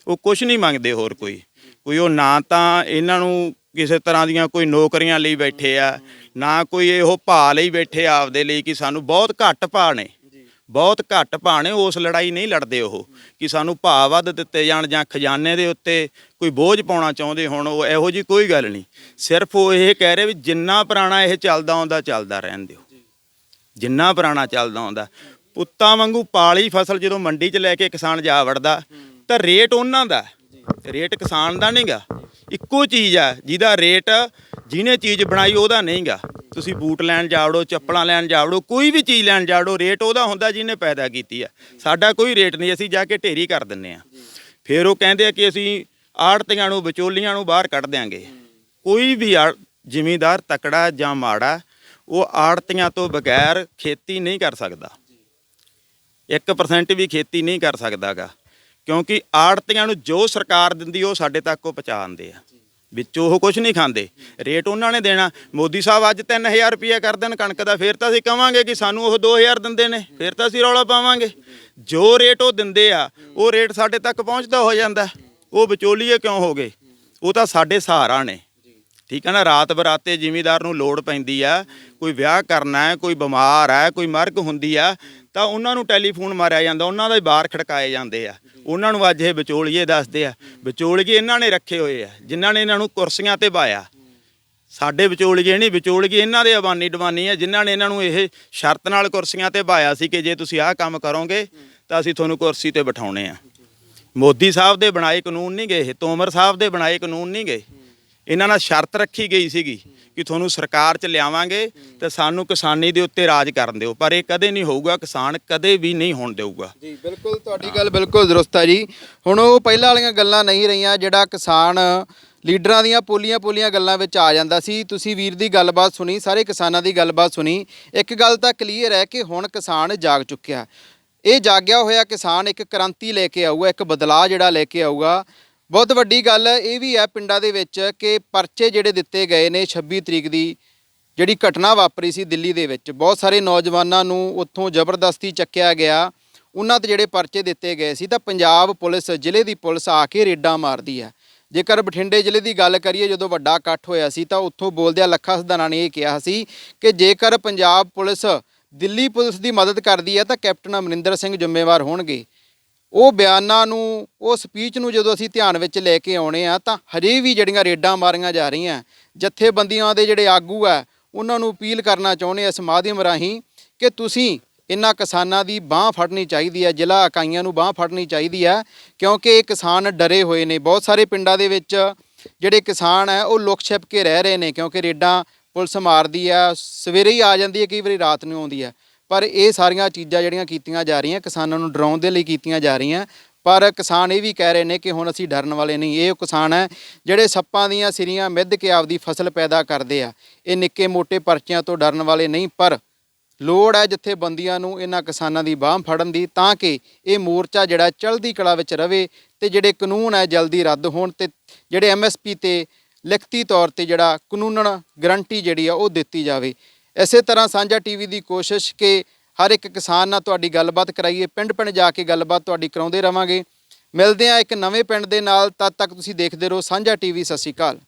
[SPEAKER 2] ਉਹ ਕੁਝ ਨਹੀਂ ਮੰਗਦੇ ਹੋਰ ਕੋਈ ਉਹ ਨਾ ਤਾਂ ਇਹਨਾਂ ਨੂੰ ਕਿਸੇ ਤਰ੍ਹਾਂ ਦੀਆਂ ਕੋਈ ਨੌਕਰੀਆਂ ਲਈ ਬੈਠੇ ਆ, ਨਾ ਕੋਈ ਇਹੋ ਭਾਅ ਲਈ ਬੈਠੇ ਆ ਆਪਦੇ ਲਈ ਕਿ ਸਾਨੂੰ ਬਹੁਤ ਘੱਟ ਭਾਅ ਨੇ, ਬਹੁਤ ਘੱਟ ਭਾਅ ਨੇ। ਉਸ ਲੜਾਈ ਨਹੀਂ ਲੜਦੇ ਉਹ ਕਿ ਸਾਨੂੰ ਭਾਅ ਵੱਧ ਦਿੱਤੇ ਜਾਣ ਜਾਂ ਖਜ਼ਾਨੇ ਦੇ ਉੱਤੇ ਕੋਈ ਬੋਝ ਪਾਉਣਾ ਚਾਹੁੰਦੇ ਹੋਣ, ਉਹ ਇਹੋ ਜਿਹੀ ਕੋਈ ਗੱਲ ਨਹੀਂ। ਸਿਰਫ ਉਹ ਇਹ ਕਹਿ ਰਹੇ ਵੀ ਜਿੰਨਾ ਪੁਰਾਣਾ ਇਹ ਚੱਲਦਾ ਆਉਂਦਾ ਚੱਲਦਾ ਰਹਿਣ ਦਿਓ, ਜਿੰਨਾ ਪੁਰਾਣਾ ਚੱਲਦਾ ਆਉਂਦਾ। ਪੁੱਤਾਂ ਵਾਂਗੂ ਪਾਲੀ ਫਸਲ ਜਦੋਂ ਮੰਡੀ 'ਚ ਲੈ ਕੇ ਕਿਸਾਨ ਜਾ ਵੜਦਾ ਤਾਂ ਰੇਟ ਉਹਨਾਂ ਦਾ, ਰੇਟ ਕਿਸਾਨ ਦਾ ਨਹੀਂਗਾ। ਇੱਕੋ ਚੀਜ਼ ਆ ਜਿਹਦਾ ਰੇਟ ਜਿਹਨੇ ਚੀਜ਼ ਬਣਾਈ ਉਹਦਾ ਨਹੀਂਗਾ। ਤੁਸੀਂ ਬੂਟ ਲੈਣ ਜਾਵੜੋ, ਚੱਪਲਾਂ ਲੈਣ ਜਾਵੜੋ, ਕੋਈ ਵੀ ਚੀਜ਼ ਲੈਣ ਜਾਵੜੋ, ਰੇਟ ਉਹਦਾ ਹੁੰਦਾ ਜਿਹਨੇ ਪੈਦਾ ਕੀਤੀ ਆ। ਸਾਡਾ ਕੋਈ ਰੇਟ ਨਹੀਂ, ਅਸੀਂ ਜਾ ਕੇ ਢੇਰੀ ਕਰ ਦਿੰਦੇ ਆ। ਫਿਰ ਉਹ ਕਹਿੰਦੇ ਆ ਕਿ ਅਸੀਂ ਆੜ੍ਹਤੀਆਂ ਨੂੰ, ਵਿਚੋਲੀਆਂ ਨੂੰ ਬਾਹਰ ਕੱਢ ਦਿਆਂਗੇ। ਕੋਈ ਵੀ ਜ਼ਿਮੀਂਦਾਰ ਤਕੜਾ ਜਾਂ ਮਾੜਾ ਉਹ ਆੜ੍ਹਤੀਆਂ ਤੋਂ ਬਗੈਰ ਖੇਤੀ ਨਹੀਂ ਕਰ ਸਕਦਾ, 1% ਵੀ ਖੇਤੀ ਨਹੀਂ ਕਰ ਸਕਦਾਗਾ, ਕਿਉਂਕਿ ਆੜ੍ਹਤੀਆਂ ਨੂੰ ਜੋ ਸਰਕਾਰ ਦਿੰਦੀ ਉਹ ਸਾਡੇ ਤੱਕ ਉਹ ਪਹੁੰਚਾ ਦਿੰਦੇ ਆ। ਵਿੱਚ ਉਹ ਕੁਝ ਨਹੀਂ ਖਾਂਦੇ, ਰੇਟ ਉਹਨਾਂ ਨੇ ਦੇਣਾ। ਮੋਦੀ ਸਾਹਿਬ ਅੱਜ 3000 ਰੁਪਇਆ ਕਰ ਦੇਣ ਕਣਕ ਦਾ, ਫਿਰ ਤਾਂ ਅਸੀਂ ਕਵਾਂਗੇ ਕਿ ਸਾਨੂੰ ਉਹ 2000 ਦਿੰਦੇ ਨੇ, ਫਿਰ ਤਾਂ ਅਸੀਂ ਰੌਲਾ ਪਾਵਾਂਗੇ। ਜੋ ਰੇਟ ਉਹ ਦਿੰਦੇ ਆ ਉਹ ਰੇਟ ਸਾਡੇ ਤੱਕ ਪਹੁੰਚਦਾ ਹੋ ਜਾਂਦਾ। ਉਹ ਵਿਚੋਲੀਏ ਕਿਉਂ ਹੋ ਗਏ? ਉਹ ਤਾਂ ਸਾਡੇ ਸਹਾਰਾ ਨੇ, ਠੀਕ ਹੈ ਨਾ। ਰਾਤ ਬਰਾਤੇ ਜ਼ਿਮੀਂਦਾਰ ਨੂੰ ਲੋੜ ਪੈਂਦੀ ਆ, ਕੋਈ ਵਿਆਹ ਕਰਨਾ ਹੈ, ਕੋਈ ਬਿਮਾਰ ਹੈ, ਕੋਈ ਮਰਗ ਹੁੰਦੀ ਆ, ਤਾਂ ਉਹਨਾਂ ਨੂੰ ਟੈਲੀਫੋਨ ਮਾਰਿਆ ਜਾਂਦਾ, ਉਹਨਾਂ ਦੇ ਬਾਹਰ ਖੜਕਾਏ ਜਾਂਦੇ ਆ। ਉਹਨਾਂ ਨੂੰ ਅੱਜ ਇਹ ਵਿਚੋਲੀਏ ਦੱਸਦੇ ਆ। ਵਿਚੋਲੀਏ ਇਹਨਾਂ ਨੇ ਰੱਖੇ ਹੋਏ ਆ ਜਿਨ੍ਹਾਂ ਨੇ ਇਹਨਾਂ ਨੂੰ ਕੁਰਸੀਆਂ ਤੇ ਬਾਇਆ। ਸਾਡੇ ਵਿਚੋਲੀਏ ਨਹੀਂ, ਵਿਚੋਲੀਏ ਇਹਨਾਂ ਦੇ ਅਬਾਨੀ ਡਬਾਨੀ ਆ ਜਿਨ੍ਹਾਂ ਨੇ ਇਹਨਾਂ ਨੂੰ ਇਹ ਸ਼ਰਤ ਨਾਲ ਕੁਰਸੀਆਂ ਤੇ ਬਾਇਆ ਸੀ ਕਿ ਜੇ ਤੁਸੀਂ ਆਹ ਕੰਮ ਕਰੋਗੇ ਤਾਂ ਅਸੀਂ ਤੁਹਾਨੂੰ ਕੁਰਸੀ ਤੇ ਬਿਠਾਉਣੇ ਆ। ਮੋਦੀ ਸਾਹਿਬ ਦੇ ਬਣਾਏ ਕਾਨੂੰਨ ਨਹੀਂ ਗਏ, ਤੋਮਰ ਸਾਹਿਬ ਦੇ ਬਣਾਏ ਕਾਨੂੰਨ ਨਹੀਂ ਗਏ। ਇਹਨਾਂ ਨਾਲ ਸ਼ਰਤ ਰੱਖੀ ਗਈ ਸੀਗੀ ਕਿ ਤੁਹਾਨੂੰ ਸਰਕਾਰ 'ਚ ਲਿਆਵਾਂਗੇ ਤੇ ਸਾਨੂੰ ਕਿਸਾਨੀ ਦੇ ਉੱਤੇ ਰਾਜ ਕਰਨ ਦਿਓ, ਪਰ ਇਹ ਕਦੇ ਨਹੀਂ ਹੋਊਗਾ। ਕਿਸਾਨ ਕਦੇ ਵੀ ਨਹੀਂ ਹੋਣ ਦੇਊਗਾ।
[SPEAKER 6] ਜੀ ਬਿਲਕੁਲ, ਤੁਹਾਡੀ ਗੱਲ ਬਿਲਕੁਲ ਦਰੁਸਤ ਹੈ ਜੀ। ਹੁਣ ਉਹ ਪਹਿਲਾਂ ਵਾਲੀਆਂ ਗੱਲਾਂ ਨਹੀਂ ਰਹੀਆਂ, ਜਿਹੜਾ ਕਿਸਾਨ ਲੀਡਰਾਂ ਦੀਆਂ ਪੋਲੀਆਂ ਗੱਲਾਂ ਵਿੱਚ ਆ ਜਾਂਦਾ ਸੀ। ਤੁਸੀਂ ਵੀਰ ਦੀ ਗੱਲਬਾਤ ਸੁਣੀ, ਸਾਰੇ ਕਿਸਾਨਾਂ ਦੀ ਗੱਲਬਾਤ ਸੁਣੀ। ਇੱਕ ਗੱਲ ਤਾਂ ਕਲੀਅਰ ਹੈ ਕਿ ਹੁਣ ਕਿਸਾਨ ਜਾਗ ਚੁੱਕਿਆ। ਇਹ ਜਾਗਿਆ ਹੋਇਆ ਕਿਸਾਨ ਇੱਕ ਕ੍ਰਾਂਤੀ ਲੈ ਕੇ ਆਊਗਾ, ਇੱਕ ਬਦਲਾਅ ਜਿਹੜਾ ਲੈ ਕੇ ਆਊਗਾ। ਬਹੁਤ ਵੱਡੀ ਗੱਲ ਇਹ ਵੀ ਹੈ ਪਿੰਡਾਂ ਦੇ ਵਿੱਚ ਕਿ ਪਰਚੇ ਜਿਹੜੇ ਦਿੱਤੇ ਗਏ ਨੇ 26 ਤਰੀਕ ਦੀ ਜਿਹੜੀ ਘਟਨਾ ਵਾਪਰੀ ਸੀ ਦਿੱਲੀ ਦੇ ਵਿੱਚ, ਬਹੁਤ ਸਾਰੇ ਨੌਜਵਾਨਾਂ ਨੂੰ ਉੱਥੋਂ ਜ਼ਬਰਦਸਤੀ ਚੱਕਿਆ ਗਿਆ, ਉਹਨਾਂ ਤੇ ਜਿਹੜੇ ਪਰਚੇ ਦਿੱਤੇ ਗਏ ਸੀ। ਤਾਂ ਪੰਜਾਬ ਪੁਲਿਸ, ਜ਼ਿਲ੍ਹੇ ਦੀ ਪੁਲਿਸ ਆ ਕੇ ਰੇਡਾਂ ਮਾਰਦੀ ਹੈ। ਜੇਕਰ ਬਠਿੰਡੇ ਜ਼ਿਲ੍ਹੇ ਦੀ ਗੱਲ ਕਰੀਏ, ਜਦੋਂ ਵੱਡਾ ਇਕੱਠ ਹੋਇਆ ਸੀ ਤਾਂ ਉੱਥੋਂ ਬੋਲਦਿਆਂ ਲੱਖਾ ਸਧਾਣਾ ਨੇ ਇਹ ਕਿਹਾ ਸੀ ਕਿ ਜੇਕਰ ਪੰਜਾਬ ਪੁਲਿਸ ਦਿੱਲੀ ਪੁਲਿਸ ਦੀ ਮਦਦ ਕਰਦੀ ਹੈ ਤਾਂ ਕੈਪਟਨ ਅਮਰਿੰਦਰ ਸਿੰਘ ਜ਼ਿੰਮੇਵਾਰ ਹੋਣਗੇ। ਉਹ ਬਿਆਨਾਂ ਨੂੰ, ਉਹ ਸਪੀਚ ਨੂੰ ਜਦੋਂ ਅਸੀਂ ਧਿਆਨ ਵਿੱਚ ਲੈ ਕੇ ਆਉਣੇ ਆ ਤਾਂ ਹਜੇ ਵੀ ਜਿਹੜੀਆਂ ਰੇਡਾਂ ਮਾਰੀਆਂ ਜਾ ਰਹੀਆਂ, ਜਥੇਬੰਦੀਆਂ ਦੇ ਜਿਹੜੇ ਆਗੂ ਆ ਉਹਨਾਂ ਨੂੰ ਅਪੀਲ ਕਰਨਾ ਚਾਹੁੰਦੇ ਇਸ ਮਾਧਿਅਮ ਰਾਹੀਂ ਕਿ ਤੁਸੀਂ ਇਹਨਾਂ ਕਿਸਾਨਾਂ ਦੀ ਬਾਂਹ ਫੜਨੀ ਚਾਹੀਦੀ ਹੈ, ਜ਼ਿਲ੍ਹਾ ਇਕਾਈਆਂ ਨੂੰ ਬਾਂਹ ਫੜਨੀ ਚਾਹੀਦੀ ਹੈ, ਕਿਉਂਕਿ ਇਹ ਕਿਸਾਨ ਡਰੇ ਹੋਏ ਨੇ। ਬਹੁਤ ਸਾਰੇ ਪਿੰਡਾਂ ਦੇ ਵਿੱਚ ਜਿਹੜੇ ਕਿਸਾਨ ਹੈ ਉਹ ਲੁਕ ਛਿਪ ਕੇ ਰਹਿ ਰਹੇ ਨੇ, ਕਿਉਂਕਿ ਰੇਡਾਂ ਪੁਲਿਸ ਮਾਰਦੀ ਆ, ਸਵੇਰੇ ਹੀ ਆ ਜਾਂਦੀ ਹੈ, ਕਈ ਵਾਰੀ ਰਾਤ ਨੂੰ ਆਉਂਦੀ ਹੈ। ਪਰ ਇਹ ਸਾਰੀਆਂ ਚੀਜ਼ਾਂ ਜਿਹੜੀਆਂ ਕੀਤੀਆਂ ਜਾ ਰਹੀਆਂ ਕਿਸਾਨਾਂ ਨੂੰ ਡਰਾਉਣ ਦੇ ਲਈ ਕੀਤੀਆਂ ਜਾ ਰਹੀਆਂ। ਪਰ ਕਿਸਾਨ ਇਹ ਵੀ ਕਹਿ ਰਹੇ ਨੇ ਕਿ ਹੁਣ ਅਸੀਂ ਡਰਨ ਵਾਲੇ ਨਹੀਂ। ਇਹ ਕਿਸਾਨ ਹੈ ਜਿਹੜੇ ਸੱਪਾਂ ਦੀਆਂ ਸਿਰੀਆਂ ਮਿੱਧ ਕੇ ਆਪਦੀ ਫਸਲ ਪੈਦਾ ਕਰਦੇ ਆ। ਇਹ ਨਿੱਕੇ ਮੋਟੇ ਪਰਚਿਆਂ ਤੋਂ ਡਰਨ ਵਾਲੇ ਨਹੀਂ, ਪਰ ਲੋੜ ਹੈ ਜਥੇਬੰਦੀਆਂ ਨੂੰ ਇਹਨਾਂ ਕਿਸਾਨਾਂ ਦੀ ਬਾਂਹ ਫੜਨ ਦੀ, ਤਾਂ ਕਿ ਇਹ ਮੋਰਚਾ ਜਿਹੜਾ ਚੜ੍ਹਦੀ ਕਲਾ ਵਿੱਚ ਰਵੇ ਤੇ ਜਿਹੜੇ ਕਾਨੂੰਨ ਹੈ ਜਲਦੀ ਰੱਦ ਹੋਣ ਤੇ ਜਿਹੜੇ MSP ਤੇ ਲਿਖਤੀ ਤੌਰ ਤੇ ਜਿਹੜਾ ਕਾਨੂੰਨ ਗਰੰਟੀ ਜਿਹੜੀ ਆ ਉਹ ਦਿੱਤੀ ਜਾਵੇ। ਇਸੇ ਤਰ੍ਹਾਂ ਸਾਂਝਾ TV ਦੀ ਕੋਸ਼ਿਸ਼ ਕਿ ਹਰ ਇੱਕ ਕਿਸਾਨ ਨਾਲ ਤੁਹਾਡੀ ਗੱਲਬਾਤ ਕਰਾਈਏ, ਪਿੰਡ ਜਾ ਕੇ ਗੱਲਬਾਤ ਤੁਹਾਡੀ ਕਰਾਉਂਦੇ ਰਵਾਂਗੇ। ਮਿਲਦੇ ਹਾਂ ਇੱਕ ਨਵੇਂ ਪਿੰਡ ਦੇ ਨਾਲ, ਤਦ ਤੱਕ ਤੁਸੀਂ ਦੇਖਦੇ ਰਹੋ ਸਾਂਝਾ TV। ਸਤਿ ਸ਼੍ਰੀ ਅਕਾਲ।